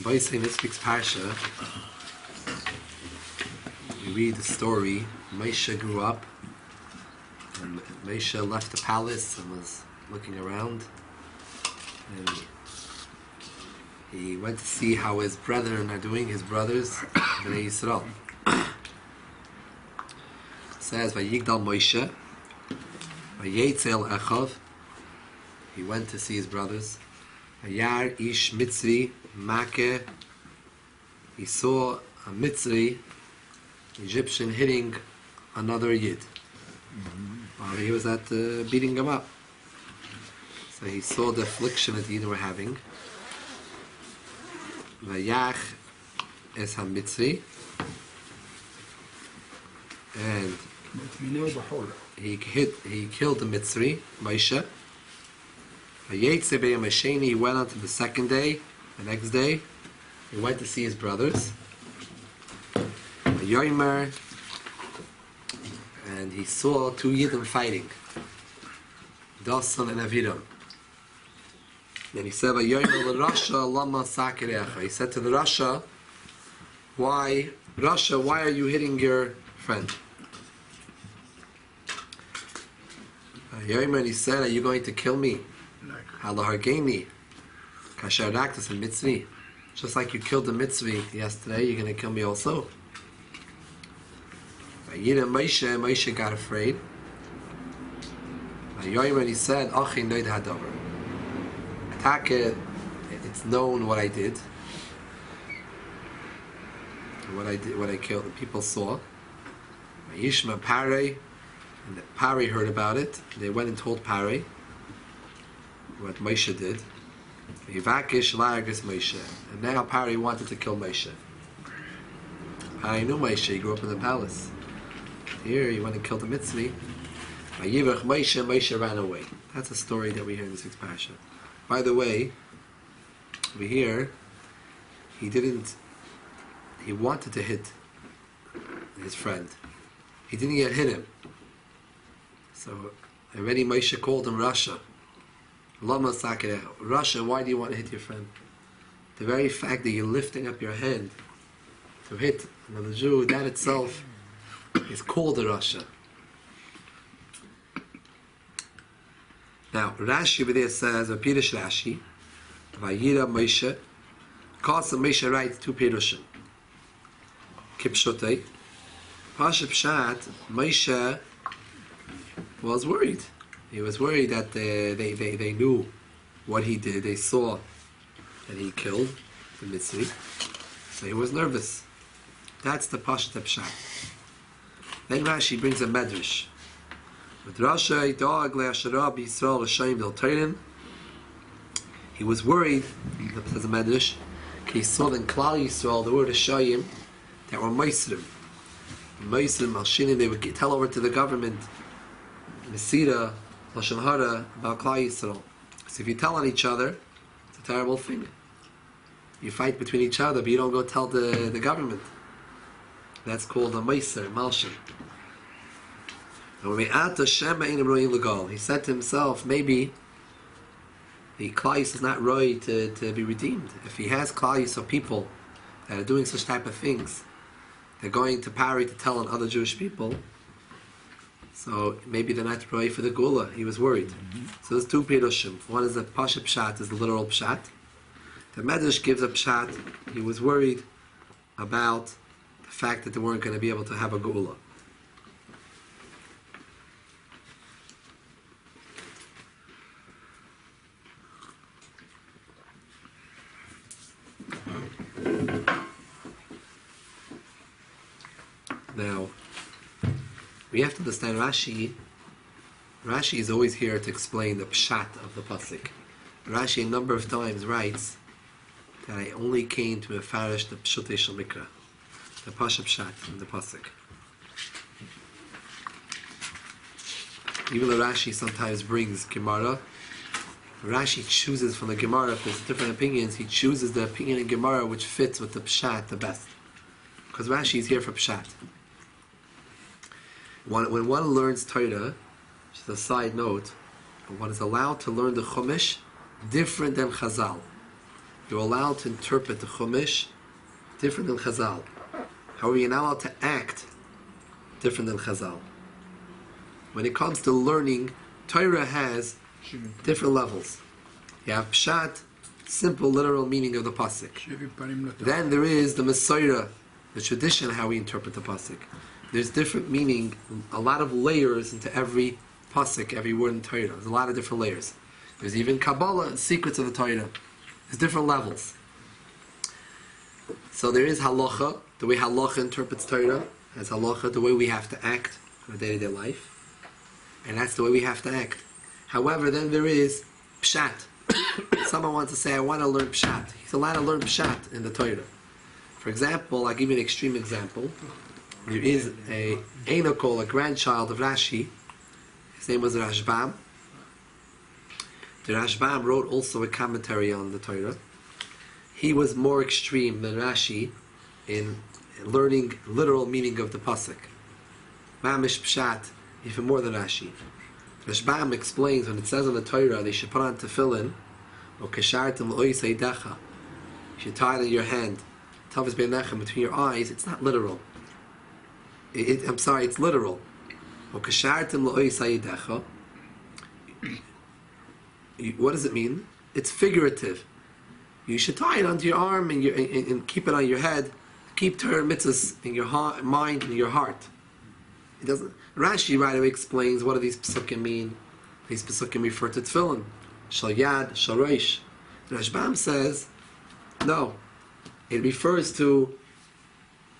Basically, in this week's parsha, we read the story. Moshe grew up, and Moshe left the palace and was looking around, and he went to see how his brethren are doing, his brothers, Bnei Yisrael. It says, Vayigdal Moshe, Vayetzel Echav, he went to see his brothers. Vayar Ish Mitzri Makeh, he saw a Mitzri, Egyptian, hitting another Yid while he was at beating him up. So he saw the affliction that the Yid were having. Vayach es ha-Mitzri, and he killed the Mitzri, Moshe. Vayetze b'yom hasheni, he went on to the second day, the next day. He went to see his brothers. Vayomer, and he saw two Yidden fighting, Dasan and Aviram. Then he said, Vayomer l'Rasha lama sakirecha. He said to the Rasha, why are you hitting your friend? Vayomer, and he said, are you going to kill me? Halahargeni, kasher raktas and Mitzri. Just like you killed the Mitzri yesterday, you're going to kill me also. Moshe got afraid. And he said, it's known what I did. What I killed, the people saw. Yishma Pare, and Pare heard about it. They went and told Pare what Moshe did. And now Pare wanted to kill Moshe. Pare knew Moshe, he grew up in the palace. Here he went and killed the Mitzri. Moshe ran away. That's a story that we hear in the sixth parasha. By the way, we hear he wanted to hit his friend. He didn't yet hit him. So already Moshe called him Rasha. Rasha, why do you want to hit your friend? The very fact that you're lifting up your hand to hit another Jew, that itself is called a Rasha. Now, Rashi over there says, a Pirush Rashi, Vayira Moshe, Kasa Moshe writes two Pirushim. Kipshotei, Pasha Pshat, Moshe was worried. He was worried that they knew what he did. They saw that he killed the Mitzri. So he was nervous. That's the Pashat Pshat. Then Rashi brings a medrash. He was worried, says the medrash, he saw in Klal Yisrael the word Hashayim that were Meisrim. Meisrim, Malshinim, they would tell over to the government, Mesira, Lashon Hara, about Klal Yisrael. So if you tell on each other, it's a terrible thing. You fight between each other, but you don't go tell the government. That's called a Meiser, Malshin. He said to himself, maybe the Klal is not right to be redeemed. If he has Klal Yisrael people that are doing such type of things, they're going to Pari to tell on other Jewish people, so maybe they're not right for the Gula. He was worried. So there's two Pirushim. One is the Pasha Pshat, is the literal Pshat. The Medrash gives a Pshat. He was worried about the fact that they weren't going to be able to have a Gula. Now, we have to understand Rashi. Rashi is always here to explain the pshat of the pasuk. Rashi a number of times writes that I only came to mefarish the pshutei shel mikra, the pasha pshat in the pasuk. Even though Rashi sometimes brings Gemara, Rashi chooses from the Gemara, if there's different opinions, he chooses the opinion in Gemara which fits with the pshat the best. Because Rashi is here for pshat. When one learns Torah, just a side note, one is allowed to learn the Chumash different than Chazal. you're allowed to interpret the Chumash different than Chazal. However, you're not allowed to act different than Chazal. When it comes to learning, Torah has different levels. You have Pshat, simple literal meaning of the pasuk. Then there is the Mesorah, the tradition how we interpret the pasuk. There's different meaning, a lot of layers into every pasuk, every word in Torah. There's a lot of different layers. There's even Kabbalah and secrets of the Torah. There's different levels. So there is halacha, the way halacha interprets Torah, as halacha, the way we have to act in our day-to-day life. And that's the way we have to act. However, then there is Pshat. Someone wants to say, I want to learn Pshat. He's allowed to learn Pshat in the Torah. For example, I'll give you an extreme example. There is a Einokol, a grandchild of Rashi. His name was Rashbam. The Rashbam wrote also a commentary on the Torah. He was more extreme than Rashi in learning literal meaning of the pasuk. Mamish Pshat, even more than Rashi. Rashbam explains when it says in the Torah they should put on tefillin, or keshartim l'oisei decha. You should tie it in your hand, tavas beinechem, between your eyes. It's not literal. I'm sorry, it's literal. Or keshartim l'oisei decha. What does it mean? It's figurative. You should tie it onto your arm and keep it on your head. Keep Torah mitzvahs in your mind and your heart. It doesn't. Rashi right away explains what do these pesukim mean. These pesukim refer to tefillin, shal yad, shal reish. Rashbam says, no, it refers to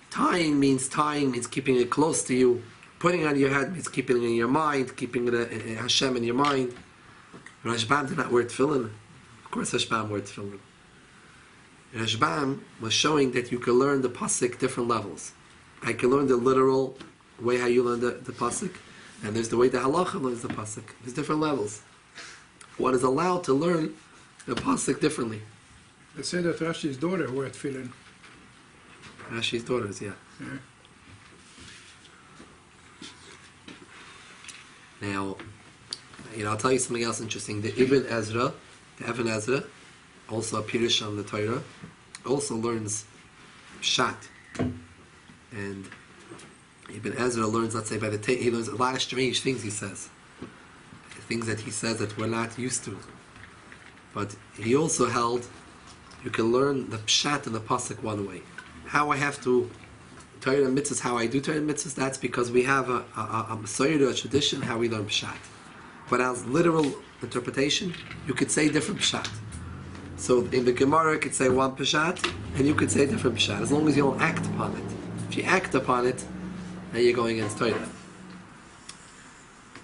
tying means keeping it close to you. Putting it on your head means keeping it in your mind, keeping it Hashem in your mind. Rashbam did not wear tefillin. Of course, Rashbam wore tefillin. Rashbam was showing that you can learn the pasuk different levels. I can learn the literal way how you learn the pasuk, and there's the way the halacha learns the pasuk. There's different levels. One is allowed to learn the pasuk differently. They say that Rashi's daughter wore tefillin. Rashi's daughters, yeah. Now, I'll tell you something else interesting. The Ibn Ezra, also a Pirush on the Torah, also learns Pshat. And Ibn Ezra learns, let's say, he learns a lot of strange things he says. Things that he says that we're not used to. But he also held, you can learn the Pshat and the Pasuk one way. How I have to, Torah mitzvahs, how I do Torah mitzvahs, that's because we have a Mesorah, a tradition, how we learn Pshat. But as literal interpretation, you could say different Pshat. So in the Gemara, you could say one Pshat, and you could say different Pshat, as long as you don't act upon it. If you act upon it, then you're going against Torah.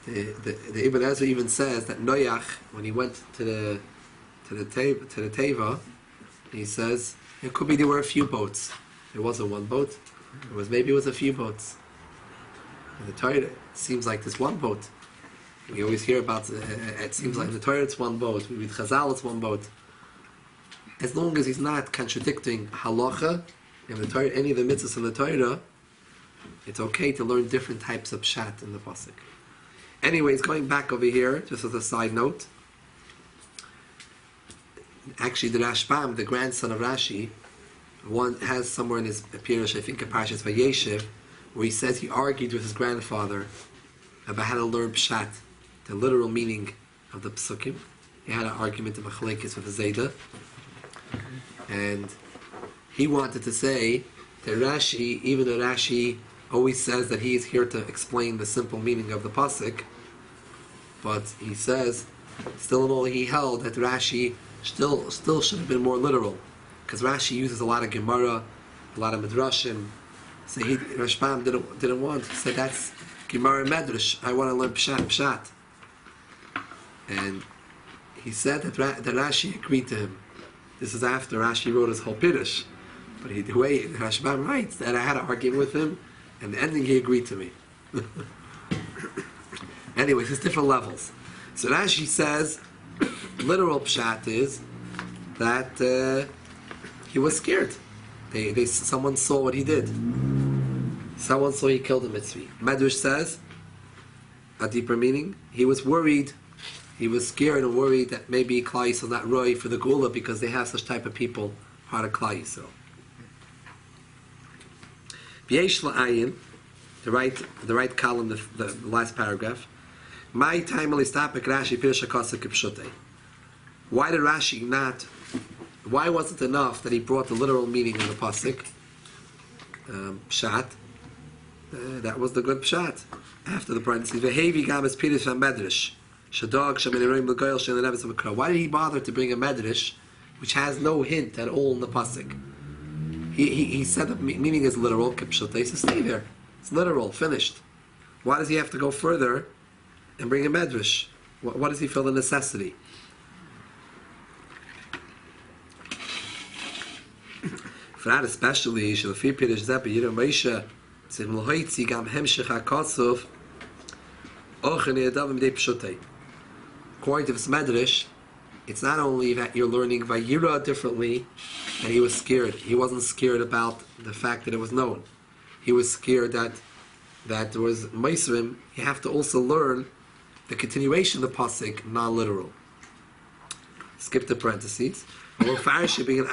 The Ibn Ezra even says that Noach, when he went to the Teva, he says it could be there were a few boats. There wasn't one boat. Maybe it was a few boats. In the Torah, it seems like there's one boat. We always hear about it seems like in the Torah it's one boat. We read Chazal, it's one boat. As long as he's not contradicting halacha in the Torah, any of the mitzvahs in the Torah, it's okay to learn different types of pshat in the pasuk. Anyways, going back over here, just as a side note, actually the Rashbam, the grandson of Rashi, one has somewhere in his Pirush, I think in Parshas Vayeshev, where he says he argued with his grandfather about how to learn pshat, the literal meaning of the psukim. He had an argument in Machlekes with the Zayda, and he wanted to say that Rashi, even though Rashi always says that he is here to explain the simple meaning of the pasuk, but he says, still in all he held that Rashi still should have been more literal, because Rashi uses a lot of Gemara, a lot of Midrashim. So Rashbam didn't want. He said that's Gemara Medrash. I want to learn Pshat. And he said that Rashi agreed to him. This is after Rashi wrote his whole Pirush. But the way Rashbam writes that I had an argument with him, and the ending he agreed to me. Anyways, there's different levels. So Rashi says, literal Pshat is that he was scared. Someone saw what he did. Someone saw he killed a mitzvah. Medrash says, a deeper meaning, he was worried He was scared and worried that maybe Klal Yisrael is not right for the Gula because they have such type of people part of Klal Yisrael. V'yesh la'ayin, the right column, the last paragraph. My time stapik Rashi pirush hakasa kipshutei. Why did Rashi not? Why wasn't it enough that he brought the literal meaning of the pasuk? Pshat. That was the good pshat. After the parentheses, v'hevi gam es pirush hamedrash. Shadog shemin l'goyel shein l'neves v'kra. Why did he bother to bring a medrash, which has no hint at all in the pasuk? He said the meaning is literal. Kipshutei, so stay there. It's literal, finished. Why does he have to go further and bring a medrash? What does he feel the necessity? For that especially, Shalafi Pirush Zepi Yidam Moshe Tzim L'Hoitzi Gam Hemshech HaKosov Ochen Yadavim Dei Pshutei. According to this medrash, it's not only that you're learning Vayira differently, and he was scared. He wasn't scared about the fact that it was known. He was scared that there was Meisrim. You have to also learn the continuation of the pasuk, non-literal. Skip the parentheses. Now let's read a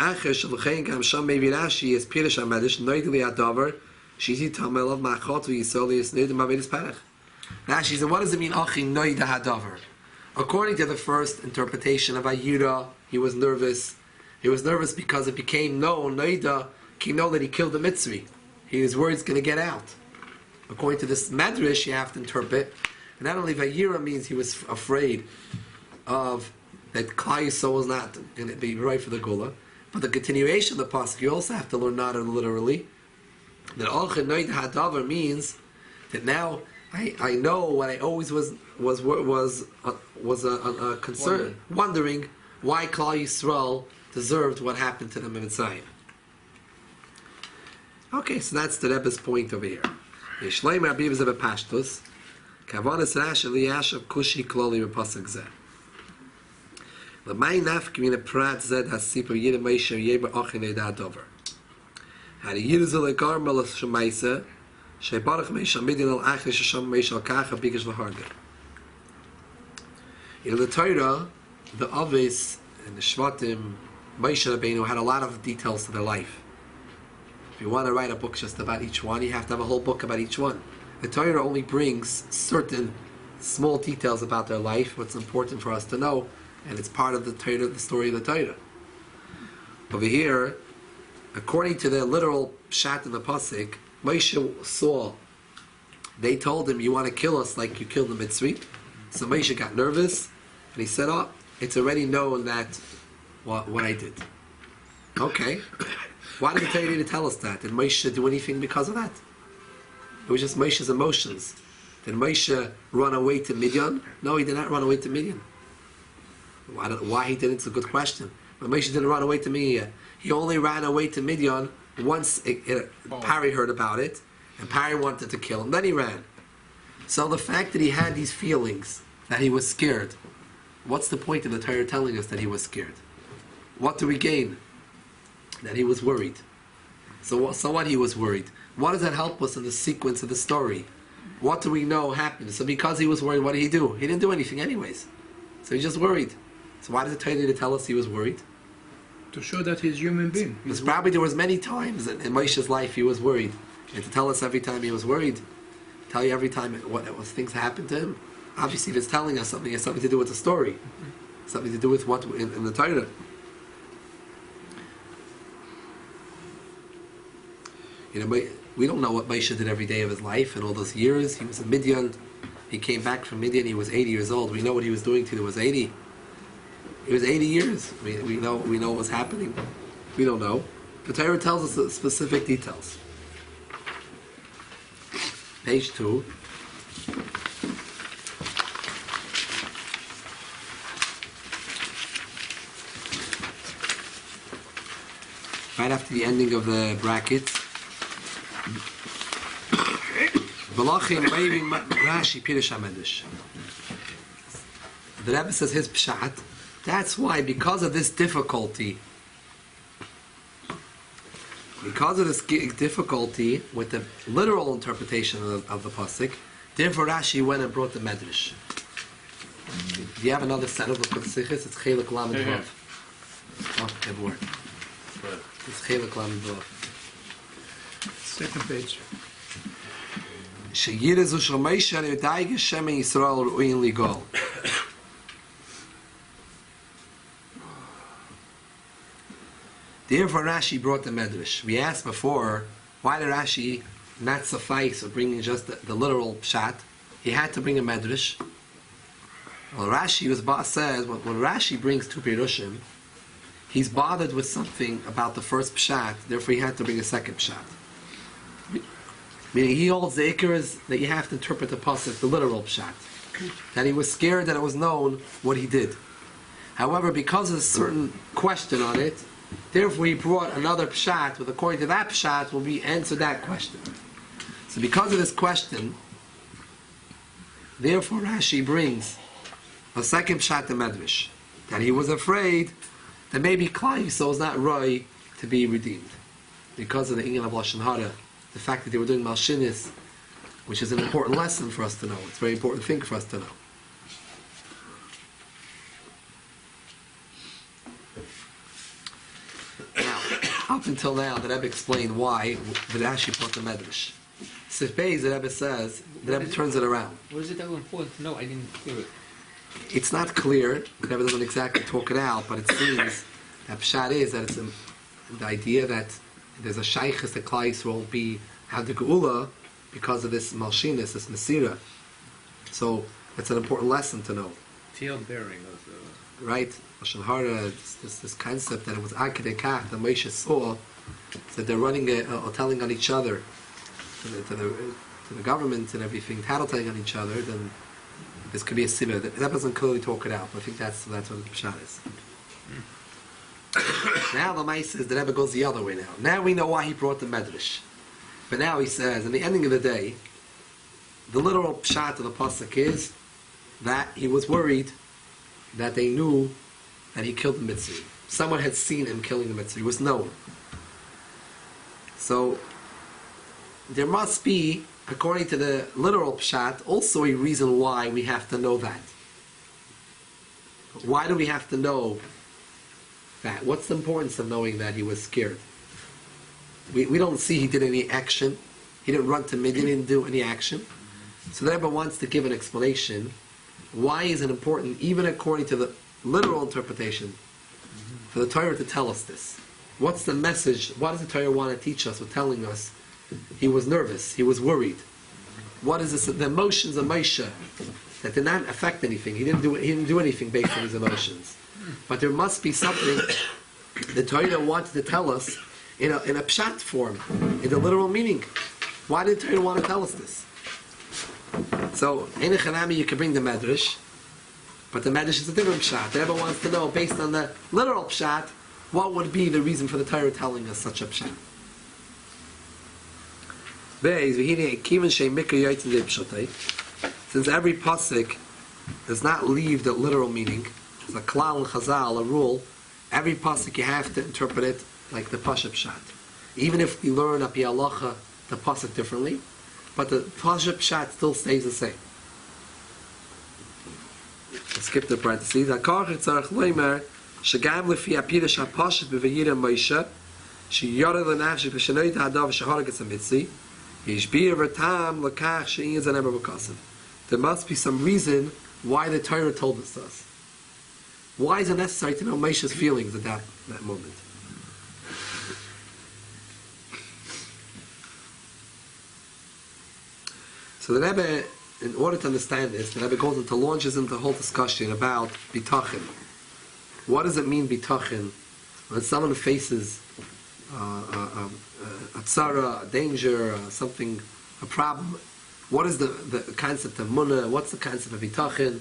Rashi said, what does it mean, Achi Noida Hadavar? According to the first interpretation of Ayura, he was nervous. He was nervous because it became known, Noida came known that he killed the Mitzri. His word's going to get out. According to this Medrash, you have to interpret, and not only Vayira means he was afraid of that Klal Yisrael was not going to be right for the Gula, but the continuation of the pasuk, you also have to learn not literally. That Achi Noida Hadavar means that now I know what I always was a concern, wondering why Klal Yisrael deserved what happened to them in Mitzrayim. Okay, so that's the Rebbe's point over here. Yishleim Rabbi Yezebel Pashtus, Kavanas Rash Eliyashav Kushi Kloli Repasuk Zeh. L'may nafk prat zed hasipa Yidam Moshe Yeba Achi Noida Hadavar. Had a Yirzel Egarmel Shemaisa. In the Torah, the Avis and the Shvatim, Moshe Rabbeinu had a lot of details to their life. If you want to write a book just about each one, you have to have a whole book about each one. The Torah only brings certain small details about their life, what's important for us to know, and it's part of the Torah, the story of the Torah. Over here, according to the literal pshat in the pasuk, Moshe saw, they told him, you want to kill us like you killed the Mitzri? So Moshe got nervous, and he said, oh, it's already known that what I did. Okay. Why did the Torah need to tell us that? Did Moshe do anything because of that? It was just Moshe's emotions. Did Moshe run away to Midian? No, he did not run away to Midian. Why he didn't? It's a good question. But Moshe didn't run away to Midian. He only ran away to Midian once Pari heard about it, and Pari wanted to kill him, then he ran. So the fact that he had these feelings, that he was scared, what's the point of the Torah telling us that he was scared? What do we gain? That he was worried. So what he was worried? What does that help us in the sequence of the story? What do we know happened? So because he was worried, what did he do? He didn't do anything anyways. So he's just worried. So why does the Torah need to tell us he was worried? To show that he's a human being. Because probably there was many times in Moshe's life he was worried. And to tell us every time he was worried, tell you every time what things happened to him. Obviously, if it's telling us something, it has something to do with the story, something to do with what in the Torah. You know, we don't know what Moshe did every day of his life and all those years. He was in Midian. He came back from Midian. He was 80 years old. We know what he was doing till he was 80. It was 80 years. We know what was happening. We don't know. The Torah tells us the specific details. Page 2. Right after the ending of the brackets. Balachim waving Rashi Pirush HaMedrash. The Rebbe says his pshat. That's why, because of this difficulty with the literal interpretation of the pasuk, therefore Rashi went and brought the medrash. Do you have another set of the Sichos? It's Chelik Lamed Vav. Oh, good word. It's Chelik Lamed Vav. Second page. Sheyirezu shel Moshe ani Yudai Shem Yisrael Ru'in Ligol. Therefore Rashi brought the Medrash. We asked before, why did Rashi not suffice of bringing just the literal pshat? He had to bring a Medrash. Well, Rashi says, when Rashi brings two Pirushim, he's bothered with something about the first pshat, therefore he had to bring a second pshat. Meaning he holds the ikar is that you have to interpret the pasuk, the literal pshat. That he was scared that it was known what he did. However, because of a certain question on it, therefore he brought another pshat, with according to that pshat will be answer that question. So because of this question, therefore Rashi brings a second pshat to Medrash, that he was afraid that maybe Klal Yisrael is not right to be redeemed because of the inyan of Lashon Hara, the fact that they were doing Malshinis, which is an important lesson for us to know. It's a very important thing for us to know. Now, up until now, the Rebbe explained why the Rashi brought the Medrash. Sif Beis, the Rebbe says, the Rebbe turns it around. What is it that was important to know? I didn't hear it. It's not clear. The Rebbe doesn't exactly talk it out, but it seems that Pshat is that it's the idea that there's a shaykhis that Klal Yisrael won't be had the Geula because of this Malshinis, this Mesira. So that's an important lesson to know. Tail bearing of the... Right? Lashon Hara, this concept that it was Akadei Kach, that Moshe saw, that they're running or telling on each other, to the government and everything, tattling on each other, then this could be a sibah. That doesn't clearly talk it out, but I think that's what the pshat is. Now the Maisa is the Rebbe goes the other way now. Now we know why he brought the Medrash. But now he says, in the ending of the day, the literal pshat of the pasuk is that he was worried that they knew that he killed the Mitzri. Someone had seen him killing the Mitzri. It was known. So there must be, according to the literal pshat, also a reason why we have to know that. Why do we have to know that? What's the importance of knowing that he was scared? We don't see he did any action. He didn't run to Midian, he didn't do any action. So the Rebbe wants to give an explanation. Why is it important, even according to the literal interpretation, for the Torah to tell us this? What's the message? What does the Torah want to teach us with telling us he was nervous, he was worried? What is this? The emotions of Moshe that did not affect anything. He didn't do anything based on his emotions. But there must be something the Torah wanted to tell us in a pshat form, in the literal meaning. Why did the Torah want to tell us this? So, in a Chanami you can bring the Medrash, but the Medrash is a different pshat. The Rebbe wants to know, based on the literal pshat, what would be the reason for the Torah telling us such a pshat? Since every pasuk does not leave the literal meaning, it's a klal and chazal, a rule, every pasuk you have to interpret it like the pasuk pshat. Even if we learn api halacha the pasuk differently, but the pasuk pshat still stays the same. Let's skip the parentheses. Hakar tzarich loimer shegam lefi apirish hapashat b'vayira Moshe sheyara lenafshik v'shenoit hadav v'sheharagas hamitzri yishbir v'tam lekach she'iyaz anever b'kasav. There must be some reason why the Torah told us this. Why is it necessary to know Moshe's feelings at that moment? So the Rebbe, in order to understand this, the Rebbe launches into a whole discussion about bitachon. What does it mean bitachon when someone faces a tzara, a danger, something, a problem? What is the concept of Emunah? What's the concept of bitachon?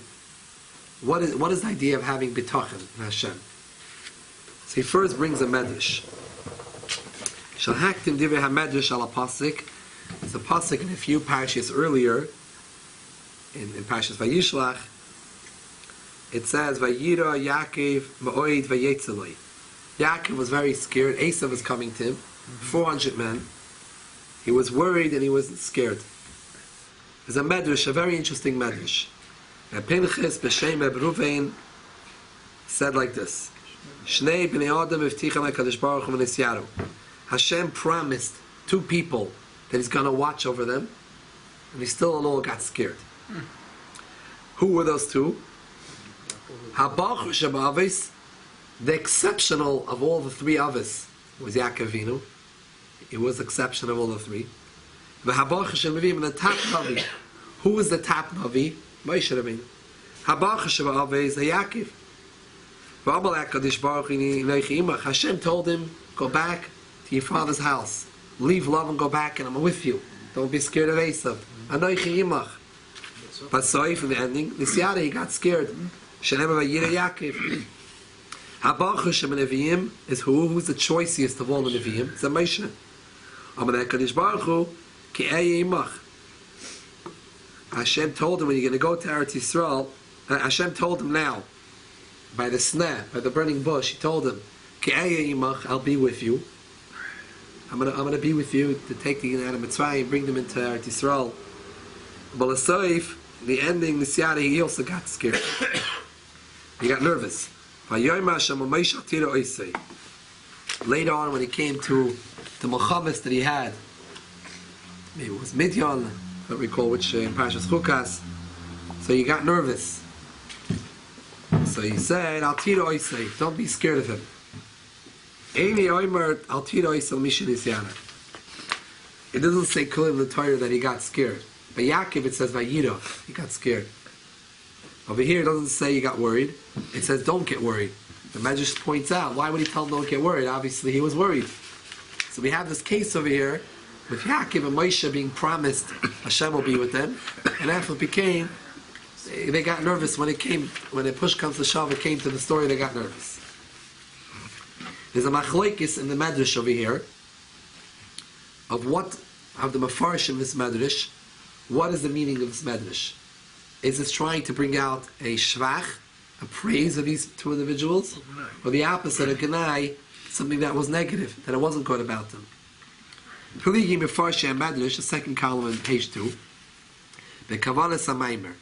What is the idea of having bitachon in Hashem? So he first brings a medrash. Shalhaktim divrei hamedrash ala pasuk. It's a pasuk in a few parashas earlier, in Parashas Vayishlach. It says, Vayira Yaakov ma'oid vayetzaloi. Yaakov was very scared. Esav was coming to him, 400 men. He was worried and he was scared. There's a medrash, a very interesting medrash. And Pinchas b'Shem Reuven said like this: Shnei bnei Adam v'vticham HaKadosh Baruch Hu v'nisyaru. Hashem promised two people that He's going to watch over them, and they still all got scared. Who were those two? Habachur Shabavis, the exceptional of all the three Avos was Yaakov Avinu. He was exception of all the three. The Habachur Shabavim, and the top Navi. Who was the top Navi? Moshe Rabbeinu. Habachur Shabavis, Yaakov. Hashem told him, go back to your father's house. Leave love and go back, and I'm with you. Don't be scared of Esav. Anoichi Yimach. But so in the ending, Nisyada, he got scared. Shenemah Vayira Yaakov. Habachur Shemaneviyim is who? Who's the choicest of all the Nevi'im? It's a Moshe. Amalei Kadosh Baruch Hu, Ki Eye Yimach. Hashem told him, when you're going to go to Eretz Yisrael, Hashem told him now, by the sneh, by the burning bush, He told him, Ki Eye Yimach, I'll be with you. I'm gonna be with you to take the out of Mitzrayim and bring them into Eretz Yisrael. But L'Soif, the ending, Nisyari, he also got scared. He got nervous. Later on, when he came to the Milchamas that he had, maybe it was Midyan, I don't recall which in Parashas Chukas, so he got nervous. So he said, Al Tiro Oisei, don't be scared of him. It doesn't say clearly in the Torah that he got scared. But Yaakov, it says Vayira, he got scared. Over here it doesn't say he got worried. It says don't get worried. The Medrash points out, why would he tell him don't get worried? Obviously he was worried. So we have this case over here with Yaakov and Moshe being promised Hashem will be with them, and after it became, they got nervous when the push comes to shove, it came to the story, they got nervous. There's a machlokes in the Medrash over here of the Mefarshim this Medrash. What is the meaning of this Medrash? Is it trying to bring out a shvach, a praise of these two individuals, or the opposite, a ganai, something that was negative, that it wasn't good about them? Piligi Mefarshim Medrash, the second column on page 2. The Kavanas HaMaimer.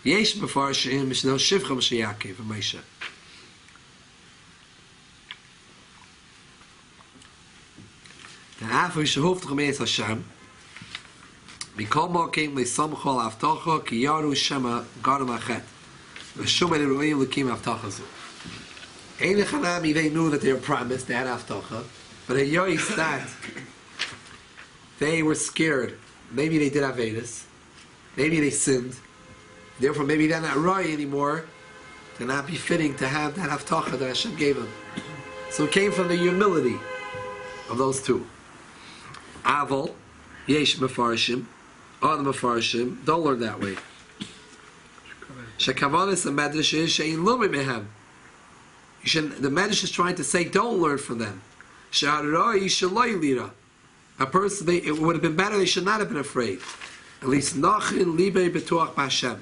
Yesh Mefarshim Mishnel Shivcham Sheyakev Moshe. The Afu Shehuft Chameis Hashem. Mikol Mokim Lesamchol Avtacha Ki Yaru Shema Garam Achet. V'Shum Eloim Lekim Avtacha Zu. Ein Lechanami, they knew that they were promised, they had Avtacha, but a yois that they were scared. Maybe they did Avedis, maybe they sinned, therefore maybe they're not right anymore, they're not befitting to have that Avtacha that Hashem gave them. So it came from the humility of those two. Aval, Yesh Mefarshim, other Mefarshim, don't learn that way. Shekavanis and Medrash is Shein Lumi Mehem. The Medrash is trying to say, don't learn from them. Sha'arai Shalai Lira. A person, it would have been better, they should not have been afraid. At least Nachin Libe Betuach B'Hashem.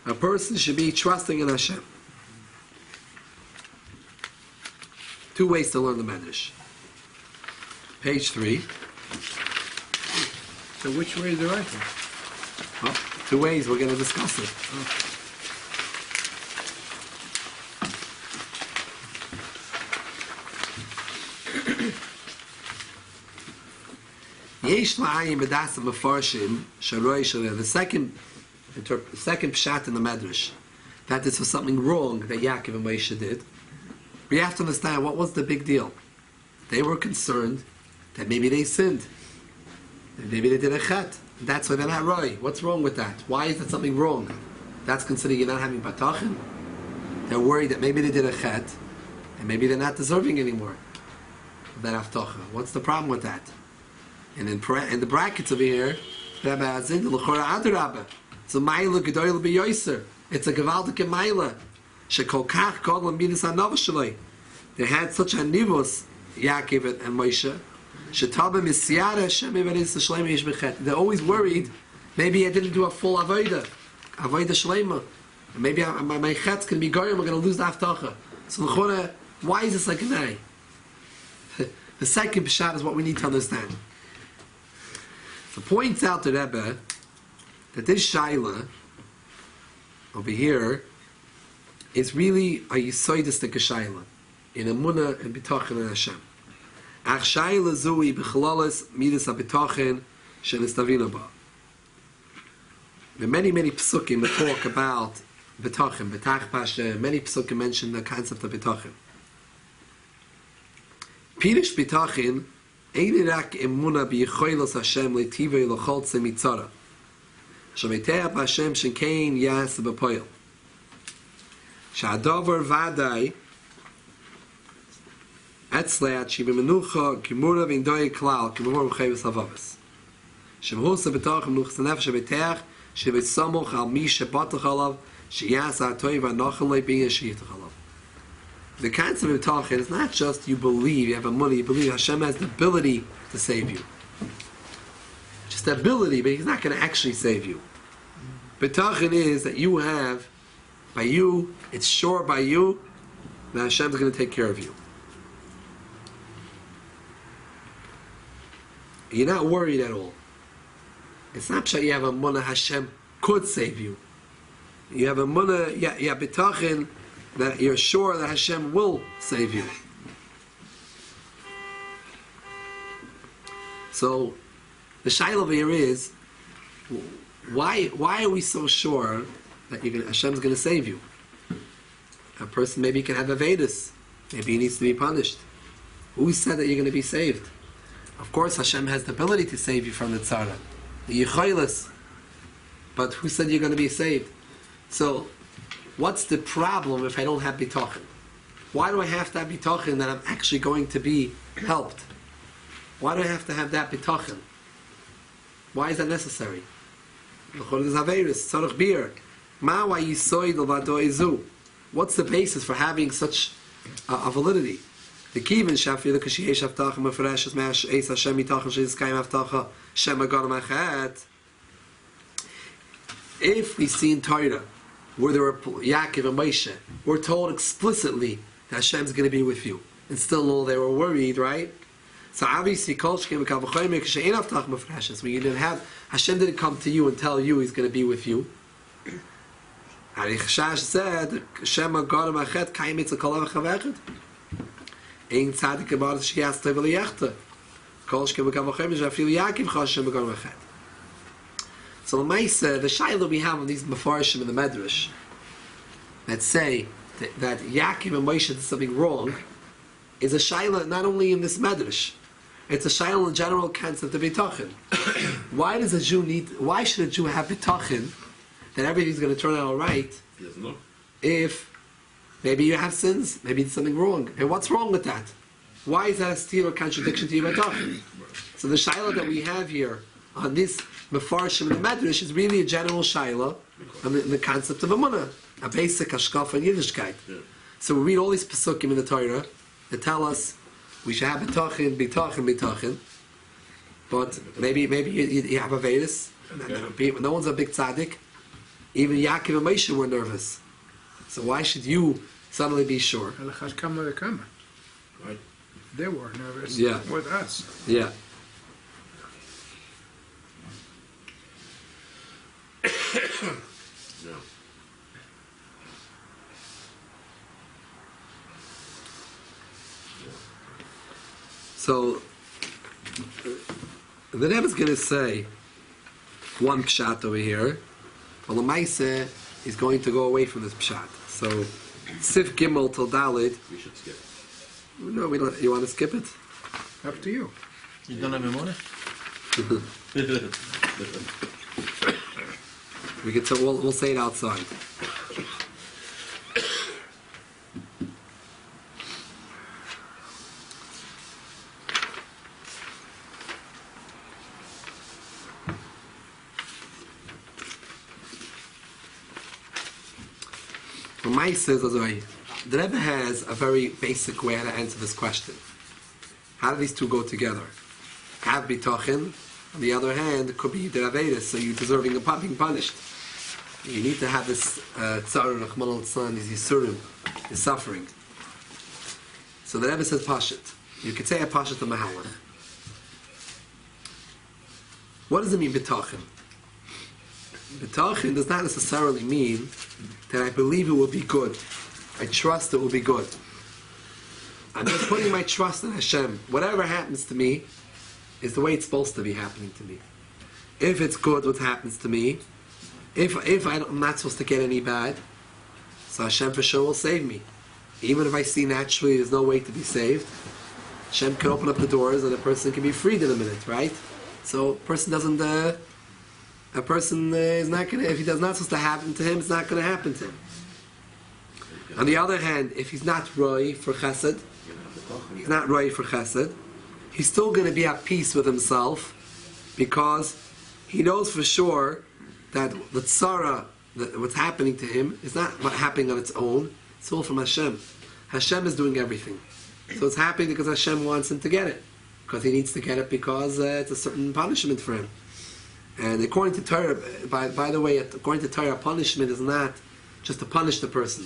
A person should be trusting in Hashem. Two ways to learn the Medrash. Page 3. So which way is the right one? Well, two ways, we're going to discuss it. Yesh la'ayim b'das mefarshim sharoi shaleh. The second pshat in the Medrash, that this was something wrong that Yaakov and Moshe did. We have to understand what was the big deal. They were concerned that maybe they sinned. Maybe they did a chet. That's why they're not roi. What's wrong with that? Why is that something wrong? That's considered you're not having batachon. They're worried that maybe they did a chet, and maybe they're not deserving anymore of that avtacha. What's the problem with that? And in the brackets over here, it's a maila gedoyel b'yoyser. It's a gewaltige maila. Shekol kach kodlam midas hanova shaloi. They had such a nivus, Yaakov and Moshe. They're always worried, maybe I didn't do a full avodah shlema. Maybe my chetz can be goyim, we're going to lose the avtacha. So why is this like a nay? The second pshat is what we need to understand. So points out to Rebbe that this shaila over here is really a yisoidis the kashayla in Emunah and Bitachon and Hashem. Ach shayla zui b'chalalas midas ha-bitachon shenistavina ba. There are many psukim that talk about Bitachon, Bitach Pasha. Many psukim mention the concept of Bitachon. Pirish Bitachon ein rak Emunah b'yicholos Hashem le'tivei l'choltze mitzara. Shameteach Hashem shenkein yas b'poyel. Sha'adavar vaday etzleat shibimenucha kimura v'indoy klal kimura v'chayvus havavas. Shemhusa Bitachon nuchas nefesh Shameteach shebetzamoch al mi shebatach alav sheyas ha'toiv ha'nachal le'bin sheyitach alav. The concept of Bitachon is not just you believe, you have a money, you believe Hashem has the ability to save you. Just the ability, but He's not going to actually save you. Bitachon is that you have, by you, it's sure by you, that Hashem is going to take care of you. You're not worried at all. It's not that you have a munah Hashem could save you. You have a munah, you have Bitachon, that you're sure that Hashem will save you. So the shaila over here is, why are we so sure that Hashem's going to save you? A person maybe can have avedus, maybe he needs to be punished. Who said that you're going to be saved? Of course Hashem has the ability to save you from the tzara, the yicholos, but who said you're going to be saved? So what's the problem if I don't have bitachon? Why do I have to have bitachon that I'm actually going to be helped? Why do I have to have that bitachon? Why is that necessary? What's the basis for having such a validity? The kivin shafi the kashiyesh haftacha mefreshes me'ash eis Hashem mitachon sheizkayim haftacha Shem agadam achat. If we see in Torah where there were Yaakov and Moshe, we're told explicitly that Hashem's going to be with you, and still they were worried, right? So obviously, when you didn't have Hashem didn't come to you and tell you He's going to be with you. Chash said, "Shem agadam achat kayim etzel kol avachavechad." Ein tzadik about sheyas tov liyachta. Kol shkem v'kavachem shafil Yaakov chashem agadam achat. So the shaila we have on these mafarshim in the Medrash that say that Yaakov and Moshe did something wrong is a shaila not only in this Medrash, it's a shaila in general concept of bitachon. Why should a Jew have bitachon that everything's going to turn out all right if maybe you have sins, maybe it's something wrong? And what's wrong with that? Why is that a steer or contradiction to your bitachon? So the shaila that we have here on this Mefarshim in the Medrash is really a general shaila on the concept of Emunah, a basic hashkafa and Yiddishkeit. Yeah. So we read all these pesukim in the Torah that tell us we should have bitachon, but maybe you have a vedus. No one's a big tzaddik. Even Yaakov and Moshe were nervous. So why should you suddenly be sure? Right. They were nervous with us. Yeah. No. So the Rebbe is going to say one pshat over here. Well, the Maaseh is going to go away from this pshat. So Sif Gimel till Dalit. We should skip. No, we don't. You want to skip it? Up to you. You don't have Emunah? We can. We'll say it outside. Says the Rebbe has a very basic way to answer this question. How do these two go together? Have bitachon, on the other hand, it could be deravedus, so you're deserving of being punished. You need to have this tzar Rahman al-Tzlan, these yisurim, this suffering. So the Rebbe says pashat. You could say a pashat to mahalach. What does it mean bitachon? Bitachon does not necessarily mean that I believe it will be good. I trust it will be good. I'm just putting my trust in Hashem. Whatever happens to me is the way it's supposed to be happening to me. If it's good, what happens to me? If I'm not supposed to get any bad, so Hashem for sure will save me. Even if I see naturally there's no way to be saved, Hashem can open up the doors and a person can be freed in a minute, right? So a person doesn't. A person is not going to. If he does not supposed to happen to him, it's not going to happen to him. On the other hand, if he's not roi for chesed, he's still going to be at peace with himself because he knows for sure that the tzara, what's happening to him, is not happening on its own. It's all from Hashem. Hashem is doing everything. So it's happening because Hashem wants him to get it. Because he needs to get it because it's a certain punishment for him. And according to Torah, by the way, according to Torah, punishment is not just to punish the person.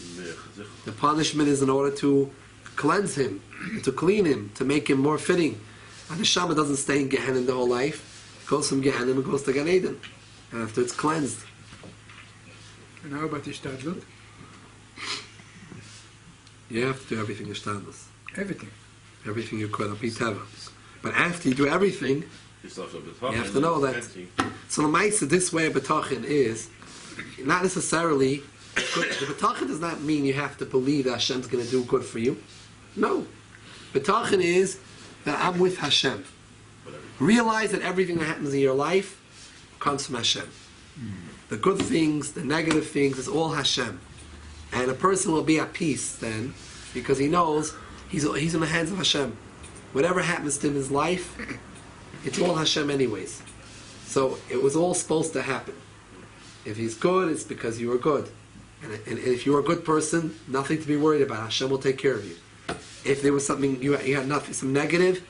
The punishment is in order to cleanse him, to clean him, to make him more fitting. And the Neshama doesn't stay in Gehenna the whole life. It goes from Gehenna and goes to Gan Eden after it's cleansed. And how about Ishtadlut? You have to do everything Ishtadlut. Everything. Everything you could, Teva. But after you do everything, you have to know that. So the Maisa, this way of Bitachon is not necessarily good. The Bitachon does not mean you have to believe that Hashem's going to do good for you. No. Bitachon is that I'm with Hashem. Realize that everything that happens in your life comes from Hashem. The good things, the negative things, it's all Hashem. And a person will be at peace then because he knows he's in the hands of Hashem. Whatever happens to him in his life, it's all Hashem anyways. So it was all supposed to happen. If he's good, it's because you were good. And if you're a good person, nothing to be worried about. Hashem will take care of you. If there was something, you had nothing, some negative,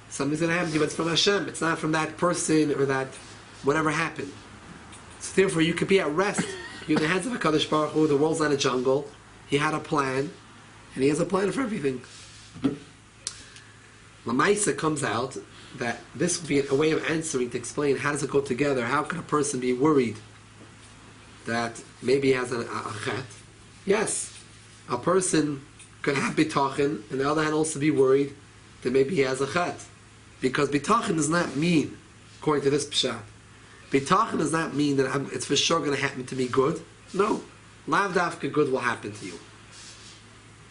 something's going to happen to you, but it's from Hashem. It's not from that person or that whatever happened. So therefore you could be at rest. You're in the hands of HaKadosh Baruch Hu. The world's not a jungle. He had a plan. And he has a plan for everything. Lamaisa comes out that this would be a way of answering to explain how does it go together. How can a person be worried that maybe he has a chet? Yes, a person could have bitachon, and on the other hand also be worried that maybe he has a chet. Because bitachon does not mean, according to this pshat, bitachon does not mean that it's for sure going to happen to me good. No, lav dafka good will happen to you.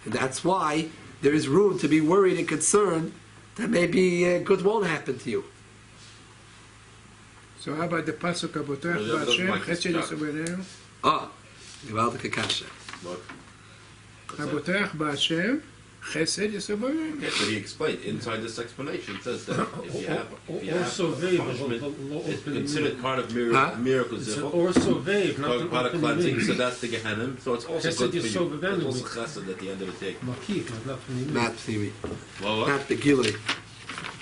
And that's why there is room to be worried and concerned that maybe good won't happen to you. So how about the pasuk Abotach Ba'Hashem Chesed Yisobenenu? Gewaltige kasha. Abotach Ba'Hashem Chesed Yisobenenu. Yes, but he explained inside this explanation. It says that if you have punishment, it's considered part of miracles. Also vague, not part of cleansing. So that's the Gehenna. So it's also good for you. It's also chesed at the end of the day. Not Pnimi. Well, what? Not the Gilui.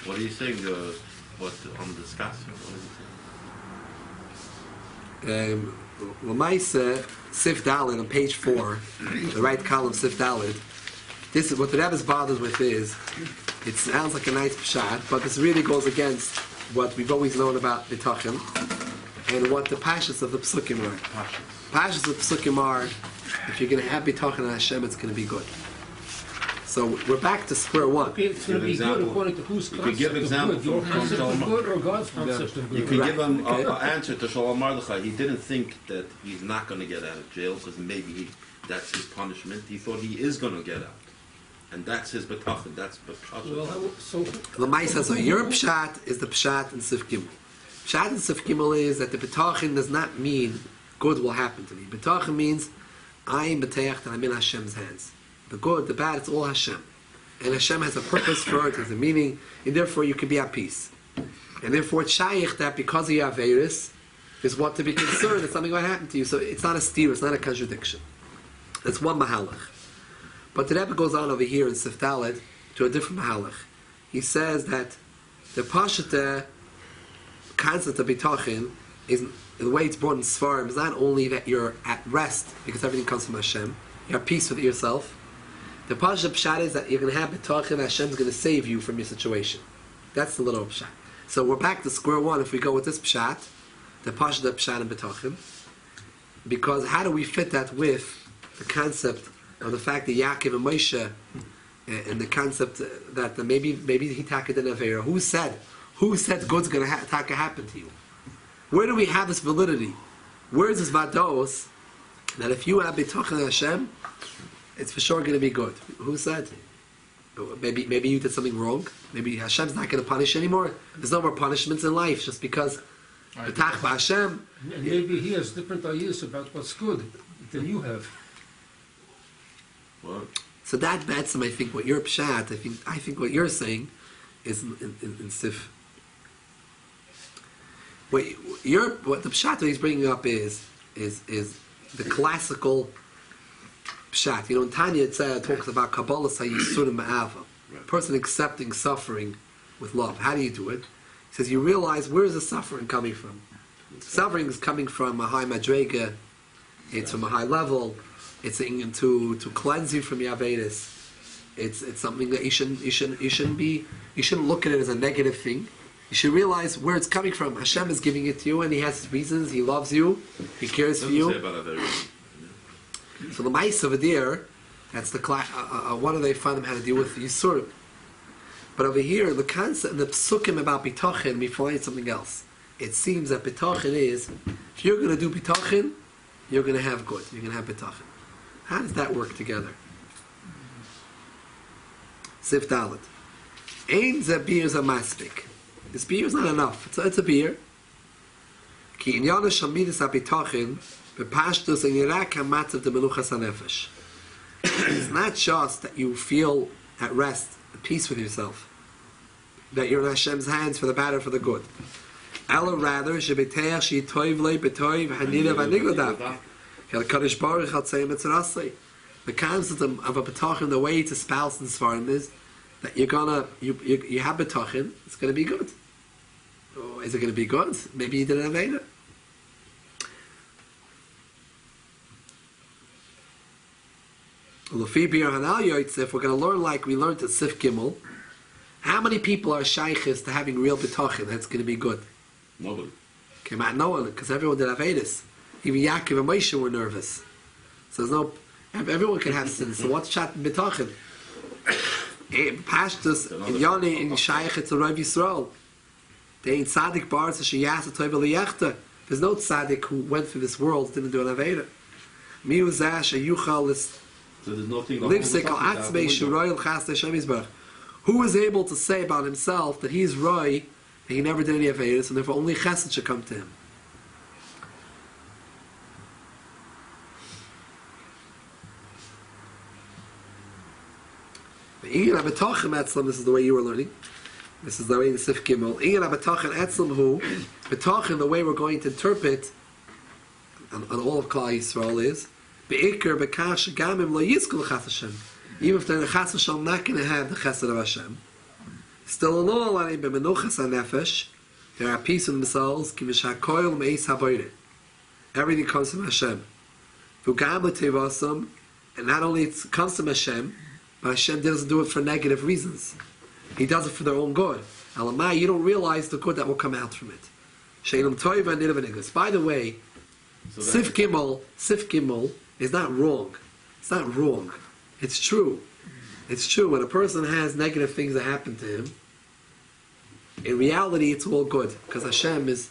What are you saying? What on the discussing? Lamaisa Sif Dalit on page 4, the right column Sif Dalit. This is what the Rebbe is bothered with. Is it sounds like a nice pshat, but this really goes against what we've always known about Bitachon and what the pashas of the psukim are. Pashas of the psukim are, if you're going to have Bitachon on Hashem, it's going to be good. So we're back to square one. It's going to be good according to whose concept give example of good. Your concept of good or God's concept of good. You can give him an answer to Shalom Mardechai. He didn't think that he's not going to get out of jail because maybe that's his punishment. He thought he is going to get out. And that's his Bitachon. That's Bitachon. Well, so Lamai says, so your pshat is the pshat in Sif Gimel. Pshat in Sif Gimel is that the Bitachon does not mean good will happen to me. Bitachon means I am B'teach that I'm in Hashem's hands. The good, the bad, it's all Hashem. And Hashem has a purpose for it, has a meaning, and therefore you can be at peace. And therefore it's shaykh that because of your Averis, is what to be concerned that something might happen to you. So it's not a steer, it's not a contradiction. That's one mahalach. But the Rebbe goes on over here in Sif Dalet to a different mahalach. He says that the Pashata concept of Bitachon is, the way it's brought in Sfarim, is not only that you're at rest because everything comes from Hashem, you're at peace with yourself. The Pasha Pshat is that you're going to have Bitachon, Hashem's going to save you from your situation. That's the little Pshat. So we're back to square one. If we go with this Pshat, the Pasha the Pshat and Bitachon, because how do we fit that with the concept of the fact that Yaakov and Moshe, and the concept that maybe he taked in Avera? Who said good's going to happen to you? Where do we have this validity? Where is this vados that if you have Bitachon Hashem, it's for sure going to be good? Who said? Maybe you did something wrong. Maybe Hashem's not going to punish anymore. There's no more punishments in life just because B'tach b'Hashem. And maybe he has different ideas about what's good than you have. What? So that Betzim, I think what your pshat, I think what you're saying is in Sif. What the pshat that he's bringing up is the classical pshat. You know, in Tanya it talks about Kabbalah Sayyisurim Ma'ava, a person accepting suffering with love. How do you do it? He says you realize where is the suffering coming from. Suffering is coming from a high madrega. It's from a high level. It's to cleanse you from your Avedis. It's something that you shouldn't look at it as a negative thing. You should realize where it's coming from. Hashem is giving it to you, and He has His reasons. He loves you. He cares for you. So the mice over there, that's the one of they find them how to deal with Yisurim. But over here, the concept in the psukim about bitachon, we find something else. It seems that bitachon is, if you're going to do bitachon, you're going to have good. You're going to have bitachon. How does that work together? Sif Dalet. Ein ze beer ze maspik. This beer is not enough. It's a beer. Ki inyana shamidus ha-bitachon b'pashtus and yirak ha-matzav de menuchas ha-nefesh. It's not just that you feel at rest, at peace with yourself, that you're in Hashem's hands for the bad or for the good. Ella rather, shebiteach shi toiv lei betoiv hanira v'nigladav. The concept of a bitachon, the way to espouse in Sfarim is that you have bitachon, it's going to be good. Oh, is it going to be good? Maybe you didn't have Aveda. If we're going to learn like we learned at Sif Gimel, how many people are shaykhis to having real bitachon that's going to be good? Nobody. Came out no one, because everyone did Avedis. Even Yaakov and Moshe were nervous. So there's no, everyone can have sins. So what's chat bitachon? Pashtus in Yoni in Shaykh it's a Rav Yisrael. They ain't tzaddik bar so she yasa toivel liyachta. There's no tzaddik who went through this world didn't do an aveda. Miu zash a yuchal is livsek al atzmei shiroyel chas Hashem. Who is able to say about himself that he's roy and he never did any avedas and therefore only chesed should come to him? This is the way you were learning. This is the way in Sif Gimel. Bitachon, the way we're going to interpret on all of Klal Yisrael is even if they're the Chas Hashem not going to have the Chesed of Hashem, still there are peace in themselves. Everything comes from Hashem. And not only it comes from Hashem, but Hashem doesn't do it for negative reasons. He does it for their own good. Alamai, you don't realize the good that will come out from it. By the way, Sif Gimel is not wrong. It's not wrong. It's true. It's true. When a person has negative things that happen to him, in reality it's all good. Because Hashem is,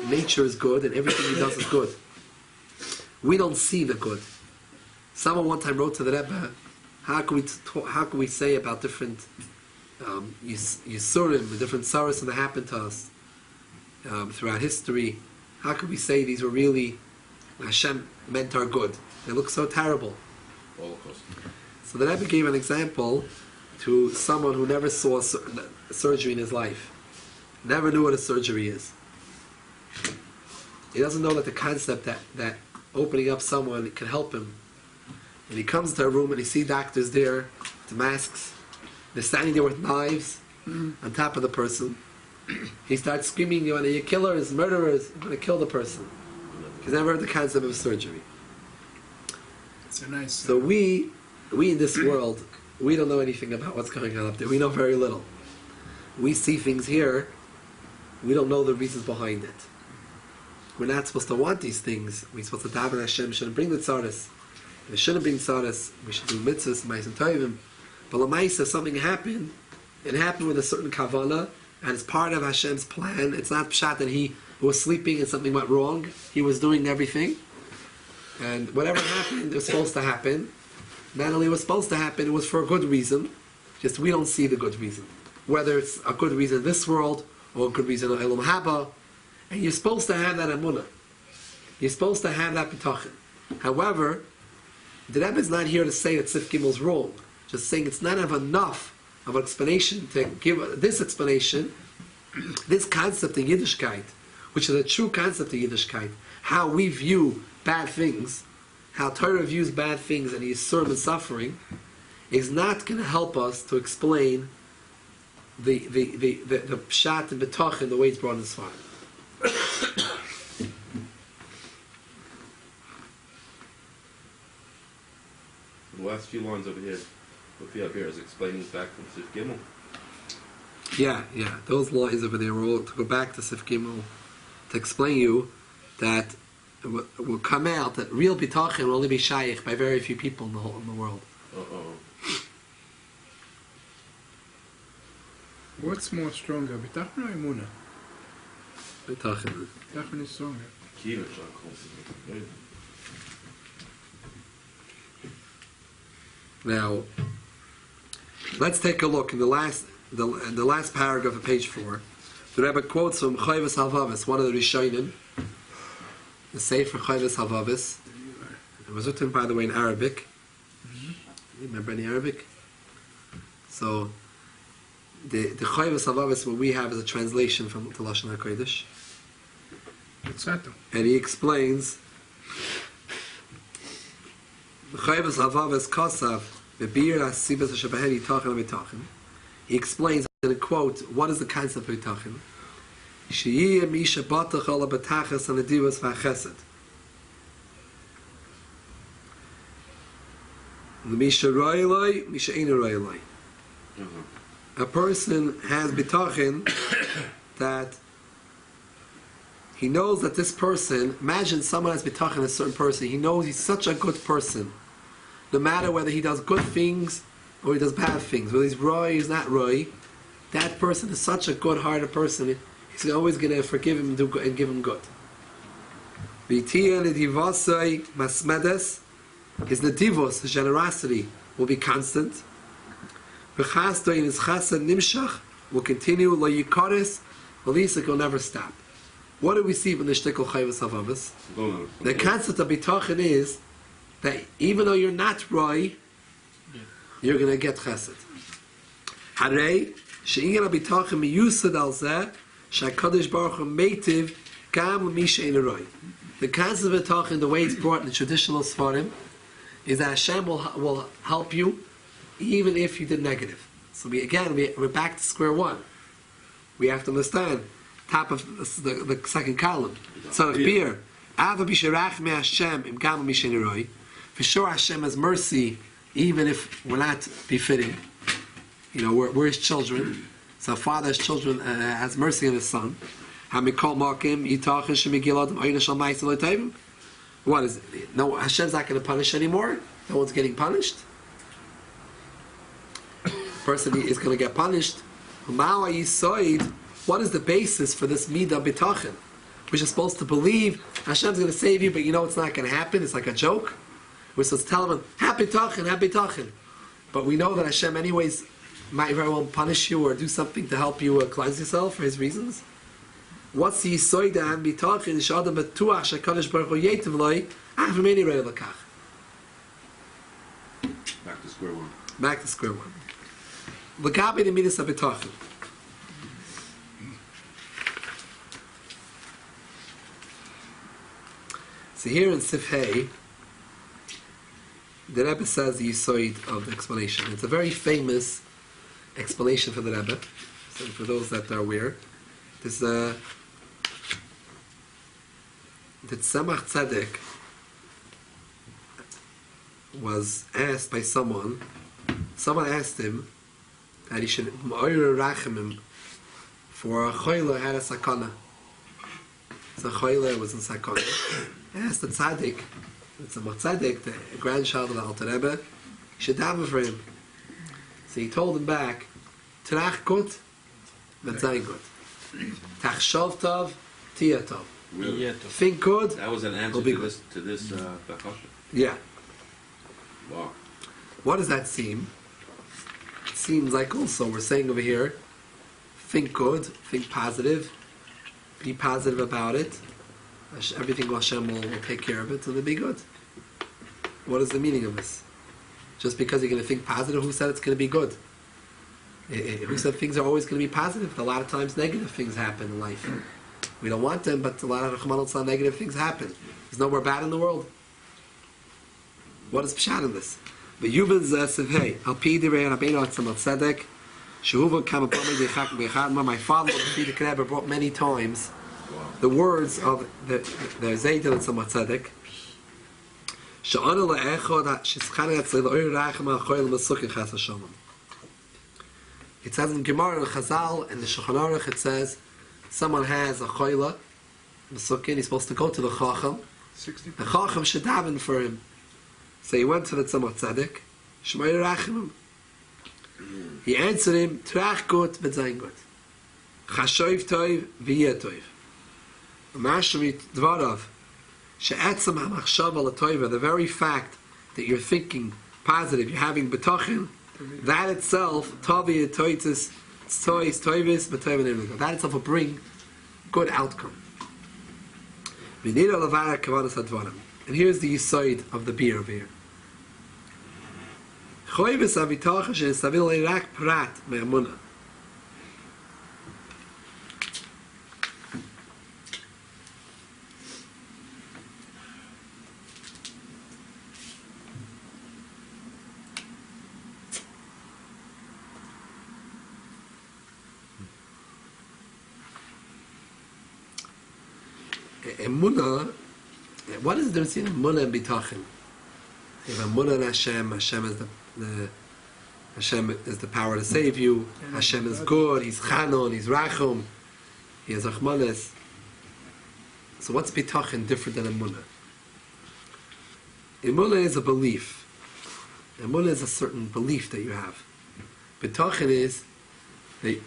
nature is good and everything He does is good. We don't see the good. Someone one time wrote to the Rebbe, how can we say about different Yisurim, the different sorrows that happened to us throughout history? How can we say these were really Hashem meant our good? They look so terrible. Holocaust. So the Rebbe gave an example to someone who never saw a surgery in his life, never knew what a surgery is. He doesn't know that the concept that opening up someone can help him. And he comes to a room and he sees doctors there, with masks. They're standing there with knives on top of the person. He starts screaming, "You're killers, murderers! You're going to kill the person." He's never heard the concept of surgery. It's a nice. So we in this world, we don't know anything about what's going on up there. We know very little. We see things here. We don't know the reasons behind it. we're not supposed to want these things. We're supposed to daven Hashem shouldn't bring the tzaras. If it shouldn't bring tzaras, we should do mitzvahs, ma'asim tovim. But l'maisa, if something happened, it happened with a certain kavanah, and it's part of Hashem's plan. It's not pshat that he was sleeping and something went wrong. He was doing everything. And whatever happened, it was supposed to happen. Not only was supposed to happen, it was for a good reason. Just we don't see the good reason. Whether it's a good reason in this world, or a good reason in Elam Haba. And you're supposed to have that Emunah. You're supposed to have that Bitachon. However, the Rebbe is not here to say that Sif Gimel is wrong. Just saying it's not enough of an explanation to give this explanation, this concept of Yiddishkeit, which is a true concept of Yiddishkeit, how we view bad things, how Torah views bad things and Yisur and suffering, is not going to help us to explain the pshat and Bitachon the way it's brought in Sfar. The last few lines over here, what we have here is explaining back from Sif Gimel. Yeah. Those lines over there will to go back to Sif Gimel to explain you that it will come out that real Bitachon will only be shaykh by very few people in the world. What's more stronger, Bitachon or Emunah? Bitachon. Bitachon is stronger. Now, let's take a look in the last paragraph of page 4. The Rebbe quotes from Chayvus Halvavis, one of the Rishonim, the Sefer Chayvus Halvavis. It was written, by the way, in Arabic. You remember any Arabic? So, the Chayvus Halvavis, what we have is a translation from the Lashon HaKodesh. And he explains the Chayvus Halvavis Kosav Bebir Asibas Shabaheri Tachan Bitachon. He explains in a quote what is the concept of Bitachon. Sheyiyeh Misha Batach Ala Batachas and Adivas V'Chesed. Misha Roiloi, Misha Eina Roiloi. A person has Bitachon that he knows that this person, imagine someone has Bitachon, a certain person, he knows he's such a good person. No matter whether he does good things or he does bad things, whether he's Roy, he's not Roy, that person is such a good-hearted person, he's always going to forgive him and give him good. V'tiyah nedivosai masmedes, his nedivos, his generosity, will be constant. V'chasdo in his chasad nimshach, will continue, lo yikaris, at least it will never stop. What do we see from the Shtikl Chayvus Halvavis? The concept of Bitachon is that even though you're not Roy, you're going to get chesed. Harei, she'inyan Bitachon miyusad al zeh, she'akadosh baruch hu meitiv gam l'mi she'ein Roy. The concept of Bitachon, the way it's brought in the traditional Sfarim, is that Hashem will help you even if you did negative. So we're back to square one. We have to understand top of the second column. So beer, Ava b'sherach me Hashem im gam l'mi she'ein Roy. For sure, Hashem has mercy, even if we're not befitting. You know, we're His children. So Father's children has mercy on His Son. What is it? No, Hashem's not going to punish anymore. No one's getting punished. The person is going to get punished. What is the basis for this midah bitachon? We're just supposed to believe Hashem's going to save you, but you know it's not going to happen. It's like a joke. We're supposed to tell him, happy tachin. But we know that Hashem anyways might very well punish you or do something to help you cleanse yourself for His reasons. What's the yisoida and bitachin? Shadam betuach shekadosh baruch hu yetiv loy afameni rei lakach. Back to square one. Back to square one. L'gabe the midas habitachin. So here in Sif Hey, the Rebbe says the yisoid of the explanation. It's a very famous explanation for the Rebbe. So for those that are aware, this that Tzemach Tzedek was asked by someone. Someone asked him that he should ma'oyer rachemim for a choila had a sakana. It's a choyle, was in Sakon. He asked the tzaddik, it's a tzaddik, the grandchild of the Alter Rebbe, he should daven for him. So he told him back, Trach gut, v'zayin gut. Tachshov tov, tia tov. Really? Think good. That was an answer to this Bakasha. Yeah. Wow. What does that seem? It seems like also we're saying over here, think good, think positive, be positive about it. Everything Hashem will take care of it, and it'll be good. What is the meaning of this? Just because you're going to think positive, who said it's going to be good? Who said things are always going to be positive? A lot of times negative things happen in life. We don't want them, but a lot of negative things happen. There's no more bad in the world. What is pshat in this? But Yuval says, "Hey, al pi divrei Rabbeinu Atzam Tzedek, shehuva kama pamei dechak bechad." My father, the Rebbe, brought many times the words of the Zayden Atzam Tzedek. She'ana le'echad she'schana etzei le'oyer rachem ha'choyel m'sukin chas Hashem. It says in Gemara and Chazal and the Shulchan Aruch, it says someone has a choyla m'sukin, he's supposed to go to the chacham. The chacham should daven for him. So he went to the Tzemach Tzedek, Shmoyer Rachimim. He answered him, Trach gut v'zayin gut. Chashoiv toiv v'yeh toiv. Mashmit dvarav, she'etzem ha'machshava l'toiva, the very fact that you're thinking positive, you're having betachin, that itself, tovi toitis, tois toivis, b'toiv. That itself will bring good outcome. V'nira levara kavanas advarim. And here's the yisoid of the beer over here. Choyves avitach she'esavil leirak prat me'emunah. Emunah. What is the difference between Emunah and Bitachon? If Emunah and Hashem, Hashem is the power to save you. Hashem is good. He's Chanon. He's Rachum. He has Achmanes. So what's Bitachon different than Emunah? Emunah is a belief. Emunah is a certain belief that you have. Bitachon is that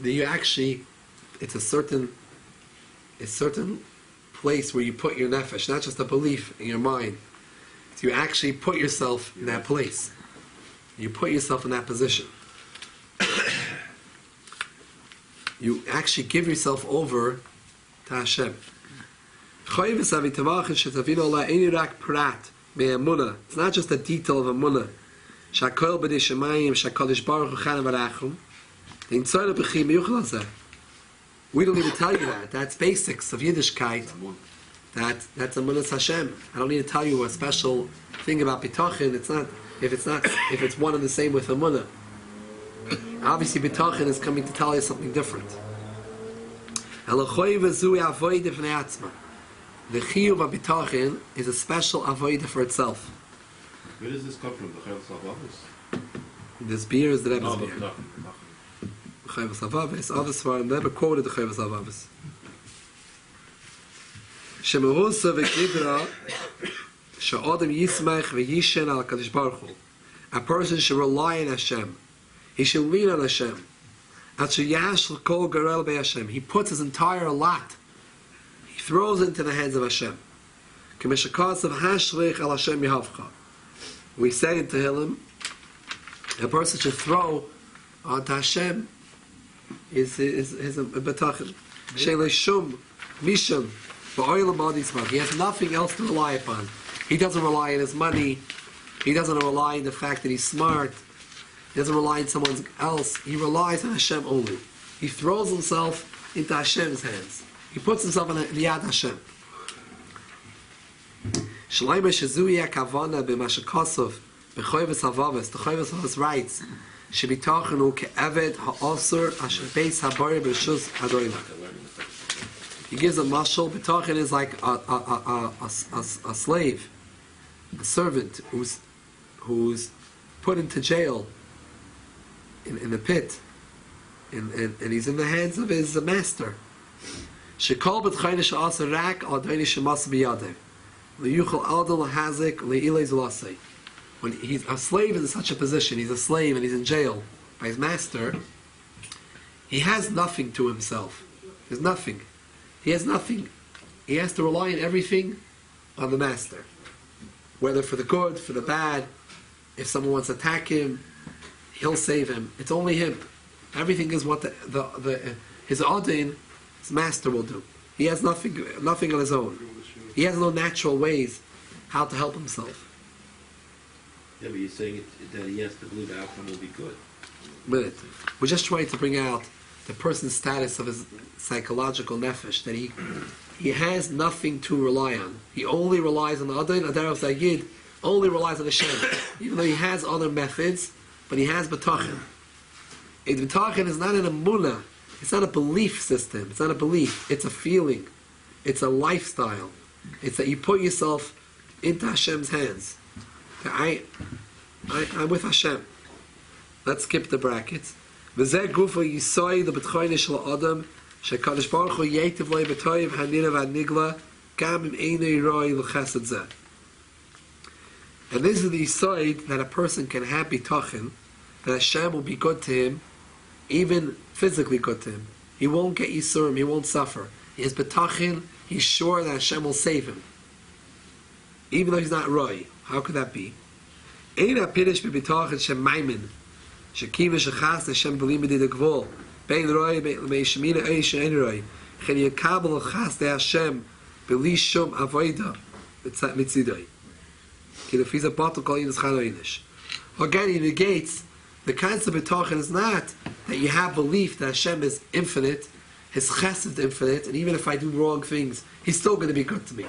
you actually, it's a certain place where you put your nefesh, not just a belief in your mind. So you actually put yourself in that place. You put yourself in that position. You actually give yourself over to Hashem. It's not just a detail of Emunah. We don't need to tell you that. That's basics of Yiddishkeit. That's Emunah Hashem. I don't need to tell you a special thing about Bitachon. If it's one and the same with Emunah. Obviously, Bitachon is coming to tell you something different. The chiyuv of Bitachon is a special avodah for itself. Where does this come from? The Chayv Savavis? This beer is the Rebbe's beer. Bitachon. Chayvus Avavis. Others for never quoted the Chayvus Avavis. Shemehusa v'kidra she'odem yismech v'yishen al Kadosh Baruch Hu. A person should rely on Hashem. He should lean on Hashem. Atsuyash kol garel be Hashem. He puts his entire lot. He throws it into the hands of Hashem. K'mishakos of hashlich al Hashem yihavcha. We say in Tehillim, a person should throw onto Hashem is a betachon. She'le shum mishum ba'olam ba'dismag. He has nothing else to rely upon. He doesn't rely on his money. He doesn't rely on the fact that he's smart. He doesn't rely on someone else. He relies on Hashem only. He throws himself into Hashem's hands. He puts himself in the Yad Hashem. Shalaima shezuya kavana b'mashakosov b'choyves havavis. The choyves havavis writes, "Shebitachonu ke'eved ha'osur asher beis habari b'shus hadoyla." He gives a mashal. Bitachon is like a slave, a servant who's put into jail in the pit, and he's in the hands of his master. Shekol b'tchayne she'asa rak al adayne she'mas b'yadev. Le'yuchel aldel hazik le'ilei z'lasei. When he's a slave in such a position, he's a slave and he's in jail by his master, he has nothing to himself. There's nothing. He has nothing. He has to rely on everything on the master. Whether for the good, for the bad, if someone wants to attack him, he'll save him. It's only him. Everything is what his adin, his master will do. He has nothing on his own. He has no natural ways how to help himself. Yeah, but you're saying that he has to believe the outcome will be good. Minute. We're just trying to bring out the person's status of his psychological nefesh, that he has nothing to rely on. He only relies on the Adon, Adarav Zayyid, only relies on Hashem. Even though he has other methods, but he has Bitachon. Bitachon is not an Emunah. It's not a belief system. It's not a belief. It's a feeling. It's a lifestyle. It's that you put yourself into Hashem's hands. I'm with Hashem. Let's skip the brackets. V'zeh gufa yisoy the b'tchoyne shel adam shekadosh baruch hu yetiv loy b'toyev hanira v'nigla gam im einei roi l'chesed zeh. And this is the yisoy that a person can have bitachon, that Hashem will be good to him, even physically good to him. He won't get yisurim, he won't suffer. He has bitachon, he's sure that Hashem will save him. Even though he's not roi. How could that be? Eina pirish b'bitachon shem maimin Shekiva shechas Hashem b'lim b'di degvol bein roi me'ishmina eish ein roi chen yekabel chas de Hashem b'li shum avoida mitzidoi ki lefiz abatel kol yinis chalo inish. Again, he negates the concept of bitachon is not that you have belief that Hashem is infinite, His chesed is infinite, and even if I do wrong things, He's still going to be good to me.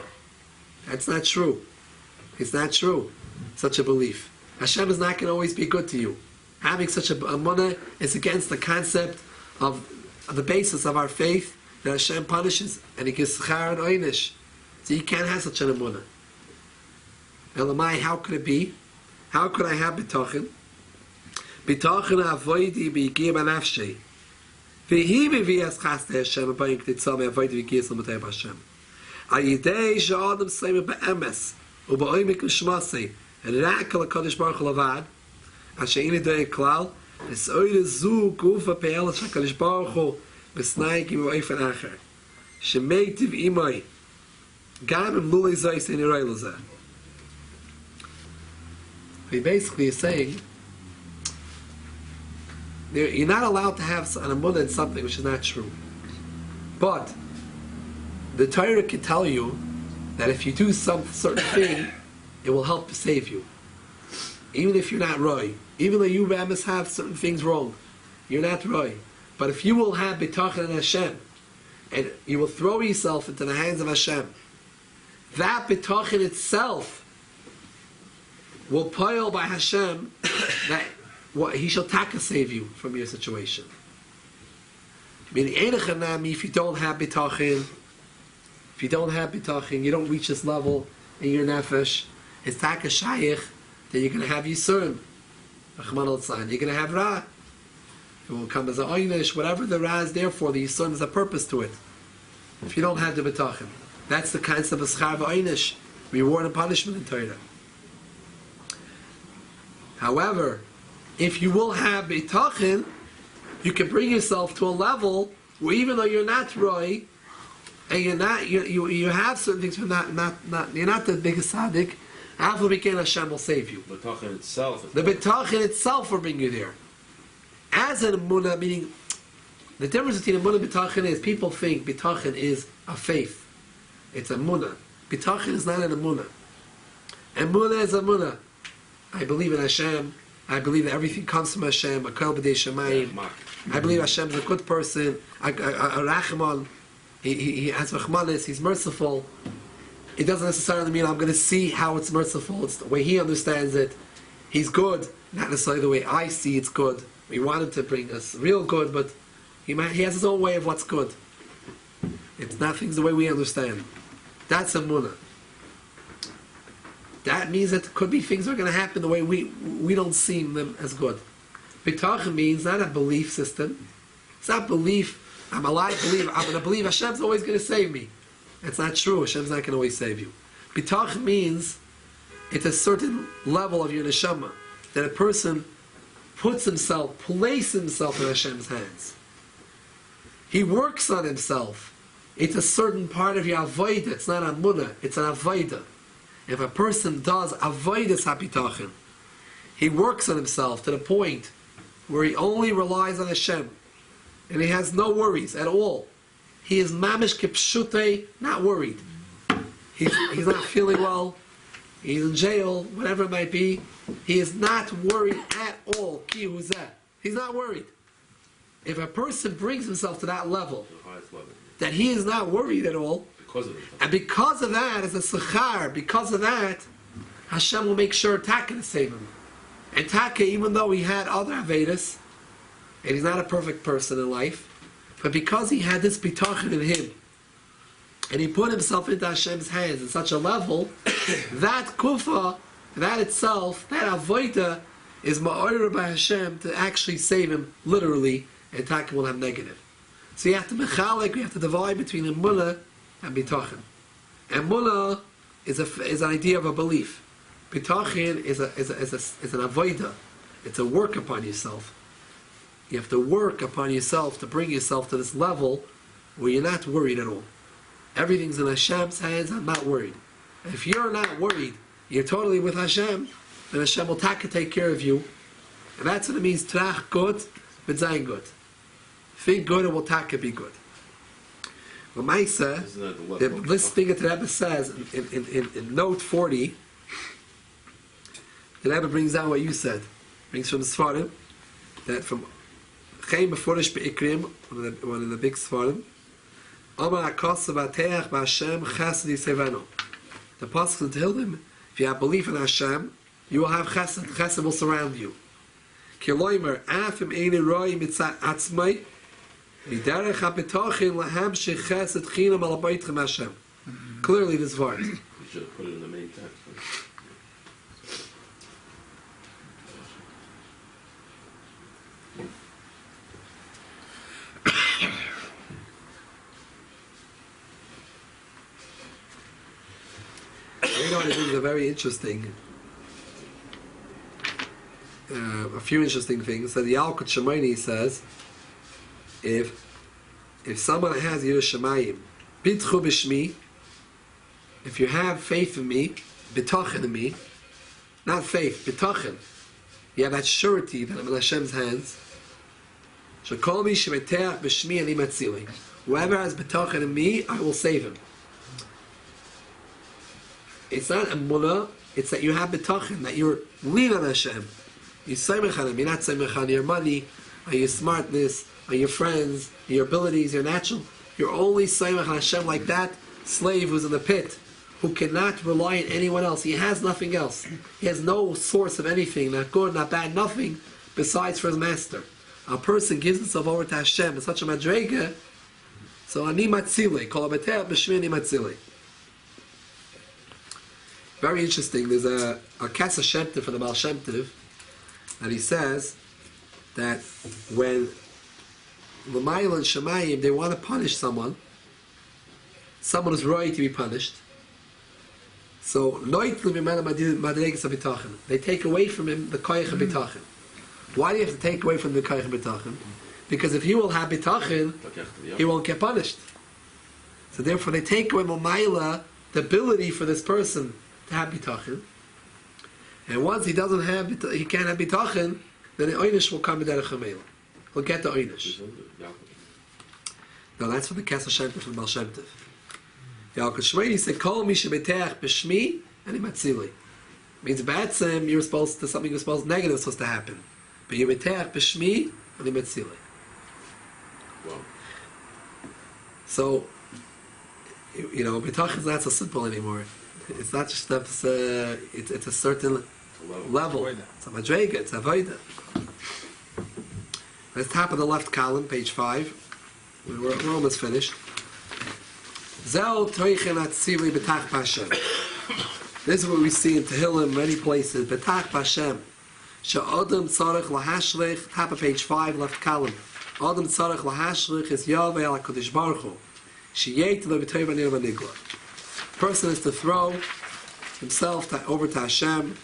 That's not true. It's not true, such a belief. Hashem is not going to always be good to you. Having such a emunah is against the concept of the basis of our faith that Hashem punishes and He gives schar and oynish. So you can't have such an emunah. Elamai, how could it be? How could I have bitachon? Bitachon avoidi b'yigir b'nafshei. V'hi b'viyas chaste Hashem b'bayim k'titzah me'avoidi v'yigir s'lamatei b'Hashem. Ayidei she'adam sleim b'emes u'ba'oimik l'shmasei rak l'kadosh baruch hu lavad asher ina dei klal v'soyre zu gufa pe'elas hakadosh baruch hu b'snai ki b'oifen acher shemeitiv imai gam im lulei zayis in irei lezeh. He basically is saying you're not allowed to have an emunah in something which is not true. But the Torah can tell you that if you do some certain thing, it will help to save you. Even if you're not roy. Even though you must have certain things wrong. You're not roy. But if you will have bitachon in Hashem, and you will throw yourself into the hands of Hashem, that bitachon itself will pile by Hashem that He shall taka save you from your situation. Meaning, if you don't have bitachon, you don't reach this level in your nefesh, it's taka shayich that you're going to have yisurim. You're going to have ra. It will come as a oynish, whatever the ra is there for, the yisurim is a purpose to it. If you don't have the bitachon, that's the concept of schar v'oynish, reward and punishment in Torah. However, if you will have bitachon, you can bring yourself to a level where even though you're not roy, and you have certain things, you're not the biggest tzaddik, after weekend Hashem will save you. The bitachon itself. The bitachon itself will bring you there. As an emunah, meaning the difference between emunah and bitachon is people think bitachon is a faith. It's emunah. Bitachon is not an emunah. Emunah is emunah. I believe in Hashem. I believe that everything comes from Hashem. Akal b'dei shemayim. I believe Hashem is a good person. A rachman. He has rachmanis. He's merciful. It doesn't necessarily mean I'm going to see how it's merciful. It's the way He understands it. He's good, not necessarily the way I see it's good. We want Him to bring us real good, but He has His own way of what's good. It's not things the way we understand. That's emunah. That means that could be things are going to happen the way we don't see them as good. Bitachon means not a belief system. It's not belief I'm alive, believe, I'm going to believe Hashem's always going to save me. That's not true. Hashem's not going to always save you. Bitachon means it's a certain level of your neshama that a person places himself in Hashem's hands. He works on himself. It's a certain part of your avodah. It's not emunah. It's an avodah. If a person does avodas habitachon, he works on himself to the point where he only relies on Hashem, and he has no worries at all. He is mamish kipshutei, not worried. He's not feeling well. He's in jail, whatever it might be. He is not worried at all. Ki huzeh. He's not worried. If a person brings himself to that level, that he is not worried at all, and because of that, as a sechar, because of that, Hashem will make sure Taka to save him. And Taka, even though he had other Avedas, and he's not a perfect person in life, but because he had this bitachon in him, and he put himself into Hashem's hands in such a level, that kufa, that itself, that avodah, is ma'orah by Hashem to actually save him, literally, and Taka will have negative. So you have to mechalek, you have to divide between emunah and bitachon. Emunah is an idea of a belief. Bitachon is an avodah. It's a work upon yourself. You have to work upon yourself to bring yourself to this level where you're not worried at all. Everything's in Hashem's hands. I'm not worried. And if you're not worried, you're totally with Hashem, then Hashem will take care of you. And that's what it means, trach good, b'zayin good. Think good and will be good. But Maisa, this thing that the Rebbe says in note 40, the Rebbe brings down what you said. Brings from the Sfarim, that from Chaim Beforish Be'ikrim, one of the big Sfarim, Amar HaKosav Ateach B'Hashem Chesed Yiseveno. The Pasuk told him, if you have belief in Hashem, you will have Chesed. Chesed will surround you. Kiloimer, Afim Eini Roi Mitzat Atzmai, Miderech HaBitachon Lahamshich Chesed Chinam Al Habaytchem Hashem. Clearly this word. You should have put it in the main text. You know, I think it's a very interesting, a few interesting things. So the Yalkut Shemaini says, if someone has Yiras Shamayim, Bitchu B'Shmi, if you have faith in me, Bitachon in me, not faith, Bitachon, you have that surety that I'm in Hashem's hands. Shekol mi shebeteach b'shmi ani matzili. Whoever has Bitachon in me, I will save him. It's not emunah, it's that you have bitachon, that you're lean on Hashem. You're saimech on Him. You're not saimech on your money, on your smartness, on your friends, your abilities, your natural. You're only saimech on Hashem, like that slave who's in the pit, who cannot rely on anyone else. He has nothing else. He has no source of anything, not good, not bad, nothing besides for his master. A person gives himself over to Hashem in such a madrega, so ani matzile, kol habeteach b'shmi ani matzile. Very interesting. There's a Kasa Shem Tov from the Baal Shem Tov, and he says that when L'mayla and Shemayim, they want to punish someone is right to be punished. So they take away from him the koyach bitachon. Why do you have to take away from the koyach bitachon? Because if he will have bitachon, he won't get punished. So therefore, they take away L'mayla, the ability for this person to have bitachon, and once he can't have bitachon, then the oynish will come in derech hamela. He'll get the oynish. No, that's for the Kasa Shem Tov from Baal Shem Tov. Yalkut Shmeini said, "Kol mi shebeteach b'shmi ani matzili." Means b'atzem you're supposed to negative is supposed to happen, but you beteach b'shmi ani matzili. Wow. So, you know, bitachon is not so simple anymore. It's not just it's a certain level. It's a madrega. It's a avodah. Let's top of the left column, page 5. We're almost finished. Zel toichen atzili betach b'Hashem. This is what we see in Tehillim, many places. Betach b'Hashem. She'odem tzarech lahashlech. Top of page 5, left column. Adam tzarech lahashlich is Yahweh al HaKadosh Baruch Hu. Sheyet lo b'toiv anir v'nigla. Person is to throw himself over to Hashem,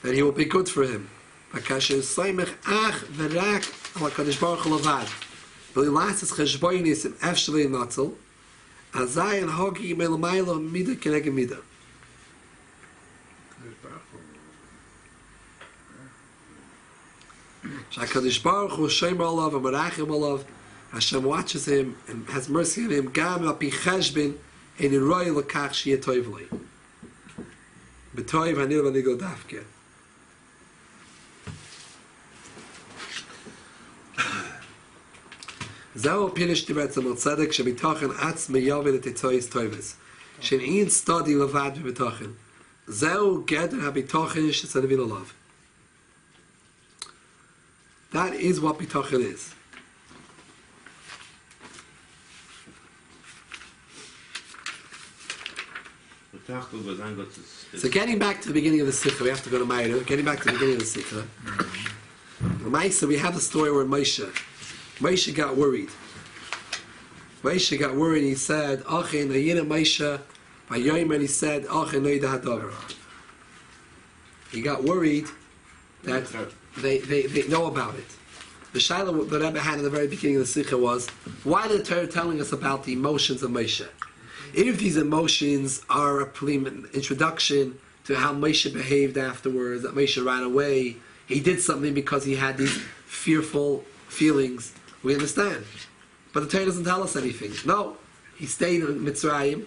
that he will be good for him. V'kasher soymech ach v'rak al HaKadosh Baruch Hu levad. V'lilas es cheshboinis im efshli natzel. Azai and hogi melamaylo mida keneged mida. HaKadosh Baruch Hu shomer alav and merachim alav. Hashem watches him and has mercy on him. Gam al pi cheshbin ein roi lekach sheyeh tov li. B'toiv hanir v'nigla dafke. Zeh pinish divrei tzemel tzedek shebitachon atzmei yaveh l'tetzoyis toves. She'ein study levad b'bitachon. Zeh geder habitachon shetzadavil alav. That is what bitachon is. So getting back to the beginning of the Sikha, we have to go to Meir. Getting back to the beginning of the Sikha. So we have the story where Moshe got worried. Moshe got worried. He said, "Achin ayina Moshe." By Yomer, he said, "Achin noida hadavar." He got worried that they know about it. The shaila that Rebbe had in the very beginning of the Sikha was, why did the Torah telling us about the emotions of Moshe? If these emotions are a introduction to how Moshe behaved afterwards, that Moshe ran away, he did something because he had these fearful feelings, we understand. But the Torah doesn't tell us anything. No, he stayed in Mitzrayim.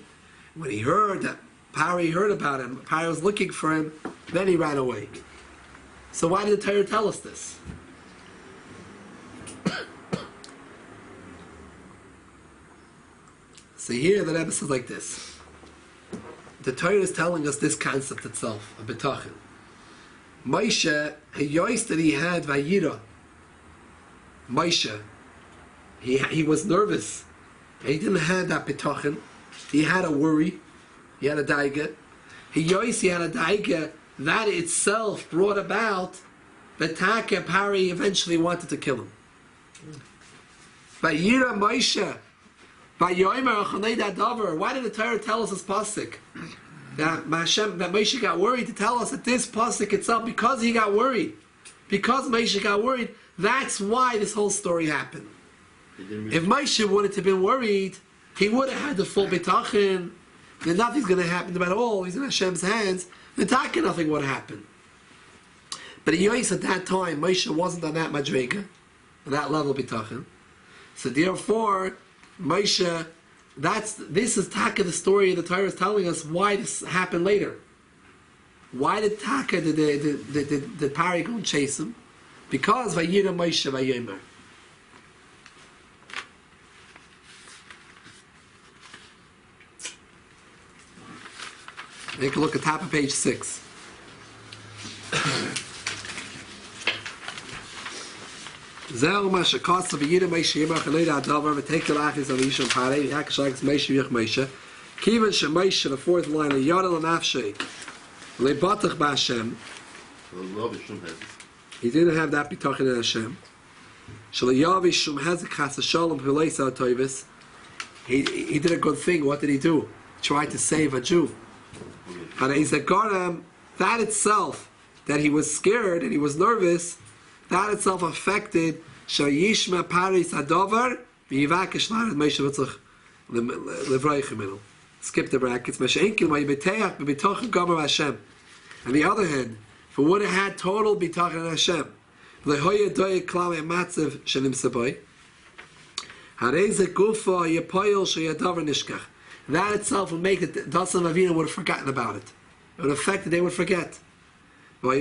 When he heard that Pari heard about him, Pari was looking for him, then he ran away. So why did the Torah tell us this? So here the Rebbe says like this. The Torah is telling us this concept itself, a bitachon. Moshe, yois that he had vayira. Moshe, he was nervous. He didn't have that bitachon. He had a worry. He had a daiga. He had a daiga. That itself brought about the Taka Pari eventually wanted to kill him. Vayira Moshe. Why did the Torah tell us this pasuk? That Moshe got worried to tell us that this pasuk itself, because he got worried, because Moshe got worried, that's why this whole story happened. If Moshe wouldn't have been worried, he would have had the full bitachon. Then nothing's going to happen to him at all. He's in Hashem's hands. The taka, nothing would happen. But at that time, Moshe wasn't on that madrega, on that level of bitachon. So therefore, Moshe, this is Taka, the story the Torah is telling us why this happened later. Why did Taka, the Pari go and chase him? Because Vayira Moshe Vayomer. Take a look at top of page 6. Zeh ma shekos of Yidem Moshe Yimach Leida Davar v'tekel achis of Yishon Parei Yakashagis Moshe Yich Moshe Kivan Shemoshe, the fourth line of Yadel Nafshei Lebatach B'Hashem. He didn't have that bitachon in Hashem. Shalayavi Shum Hezek Chas Shalom V'Leisa Toivis. He did a good thing. What did he do? Tried to save a Jew. And he said, that itself, that he was scared and he was nervous, that itself affected Shayishma Paris Adover V'Yivakesh Lared Moshe Vitzach Levrayich. Skip the brackets. Masha'enkin V'Yibeteach V'Bitachon Gomer Hashem. On the other hand, if it would have had total bitachon in Hashem, V'Lehoya Doye Klal Matzev Shenim Saboy, Hareze Gufa Yapoyel Shayadavar Nishkach. That itself would make it, Dasan Avina would have forgotten about it. It would affect that they would forget. And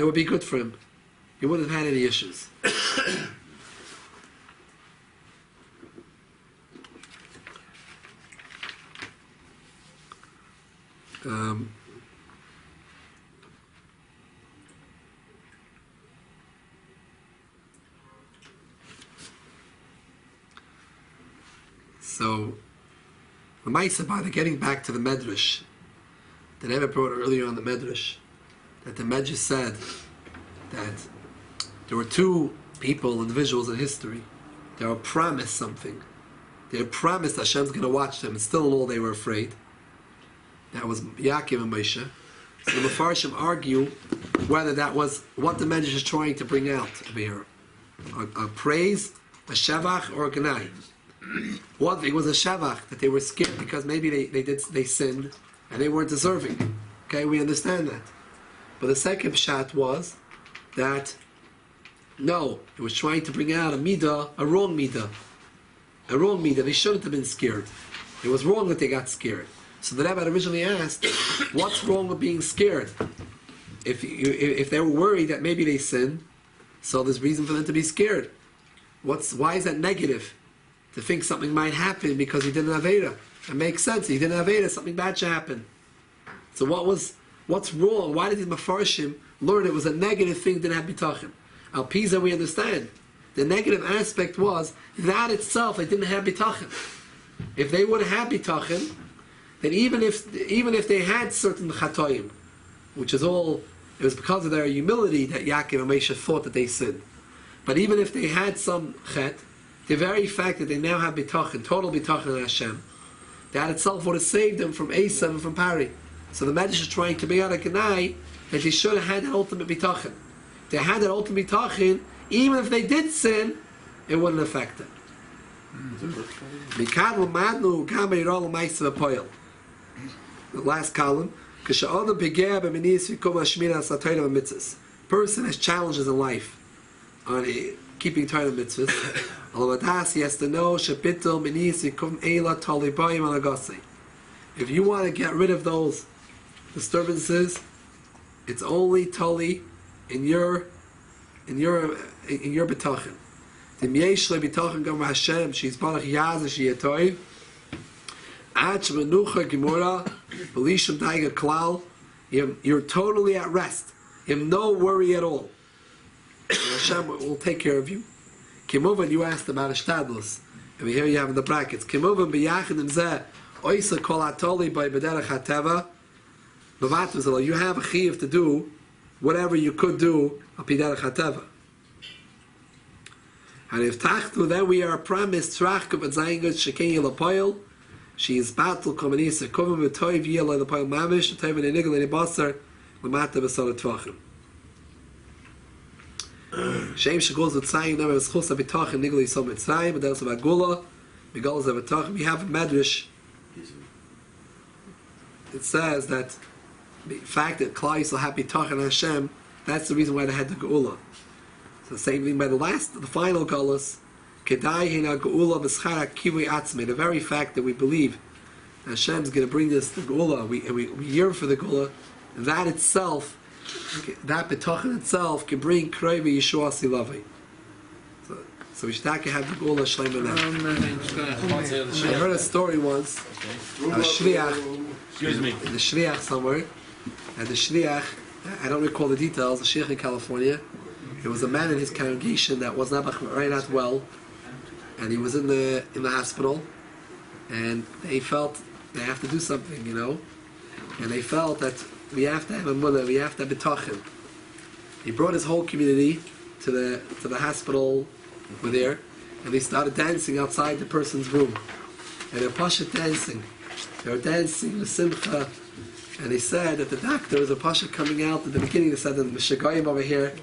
it would be good for him. He wouldn't have had any issues. So, the Maisa, by the getting back to the Medrash, that Eva brought earlier on the Medrash, that the Medrash said that there were two people, individuals in history, they were promised something. They were promised Hashem's going to watch them, and still in all they were afraid. That was Yaakov and Moshe. So the Mefarshim argue whether that was what the Medrash is trying to bring out over here. A praise, a shevach, or a gnai. One thing was a shevach, that they were scared because maybe they sinned and they weren't deserving. Okay, we understand that. But the second pshat was that no, it was trying to bring out a midah, a wrong midah. A wrong midah. They shouldn't have been scared. It was wrong that they got scared. So the Rebbe originally asked, what's wrong with being scared? If they were worried that maybe they sinned, so there's reason for them to be scared. Why is that negative? To think something might happen because he didn't have Aveda. It makes sense. He didn't have Aveda, something bad should happen. So what's wrong? Why did the Mefarshim learn it was a negative thing, didn't have Bitachon? Al Pisa we understand. The negative aspect was that itself they didn't have Bitachon. If they would have had Bitachon, then even if they had certain chatoim, which is all, it was because of their humility that Yaakov and Moshe thought that they sinned. But even if they had some chet, the very fact that they now have bitachon, total bitachon in Hashem, that itself would have saved them from Esav and from Pari. So the Medrash is trying to bring out a Ganai that they should have had that ultimate bitachon. They had that ultimate bitachon, even if they did sin, it wouldn't affect them. The last column. Person has challenges in life on keeping Torah mitzvahs. He has to know if you want to get rid of those disturbances, it's only tali in your bitachon. She's barach yaz she yatoy. You're totally at rest. You have no worry at all. Hashem will take care of you. Kimuvan, you asked about a shtadlus, and here you have in the brackets. Kimuvan b'yachidim zeh oisa kol atoli by b'derech hateva. You have a chiyuv to do whatever you could do al pi derech hateva. And if tachtu, then we are promised tzrachka b'zayin shekei lapoil. She is battle komanisa kovim v'toiv yela lapoil mamish toiv v'nenigel v'nebasar l'mata b'sol tvachim. Shem shegolz v'tzayim never v'schusa b'tachim nigel yisol mitzrayim but also v'agula v'golz v'tachim. We have a medrash. It says that the fact that Klal Yisrael had bitachon Hashem, that's the reason why they had the geula. So the same thing by the final galus. Kedai hina geula v'schara kiwi atzmei. The very fact that we believe Hashem's going to bring this the geula, we yearn for the geula, that itself, that bitachon itself, can bring kroivi Yeshua Silavi. So we should have the geula shleima now. I heard a story once. A shliach, excuse me, the shliach somewhere, and the shliach, I don't recall the details. The shliach in California. There was a man in his congregation that was not well, and he was in the hospital, and they felt they have to do something, and they felt that we have to have Emunah, we have to have bitachon. He brought his whole community to the hospital over there, and they started dancing outside the person's room, and they were pasha dancing. They were dancing with simcha, and they said that the doctor was a pasha coming out at the beginning. They said that the mishagayim over here.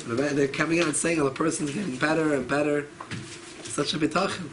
They're coming out and saying, oh, the person's getting better and better. Such a bitachon.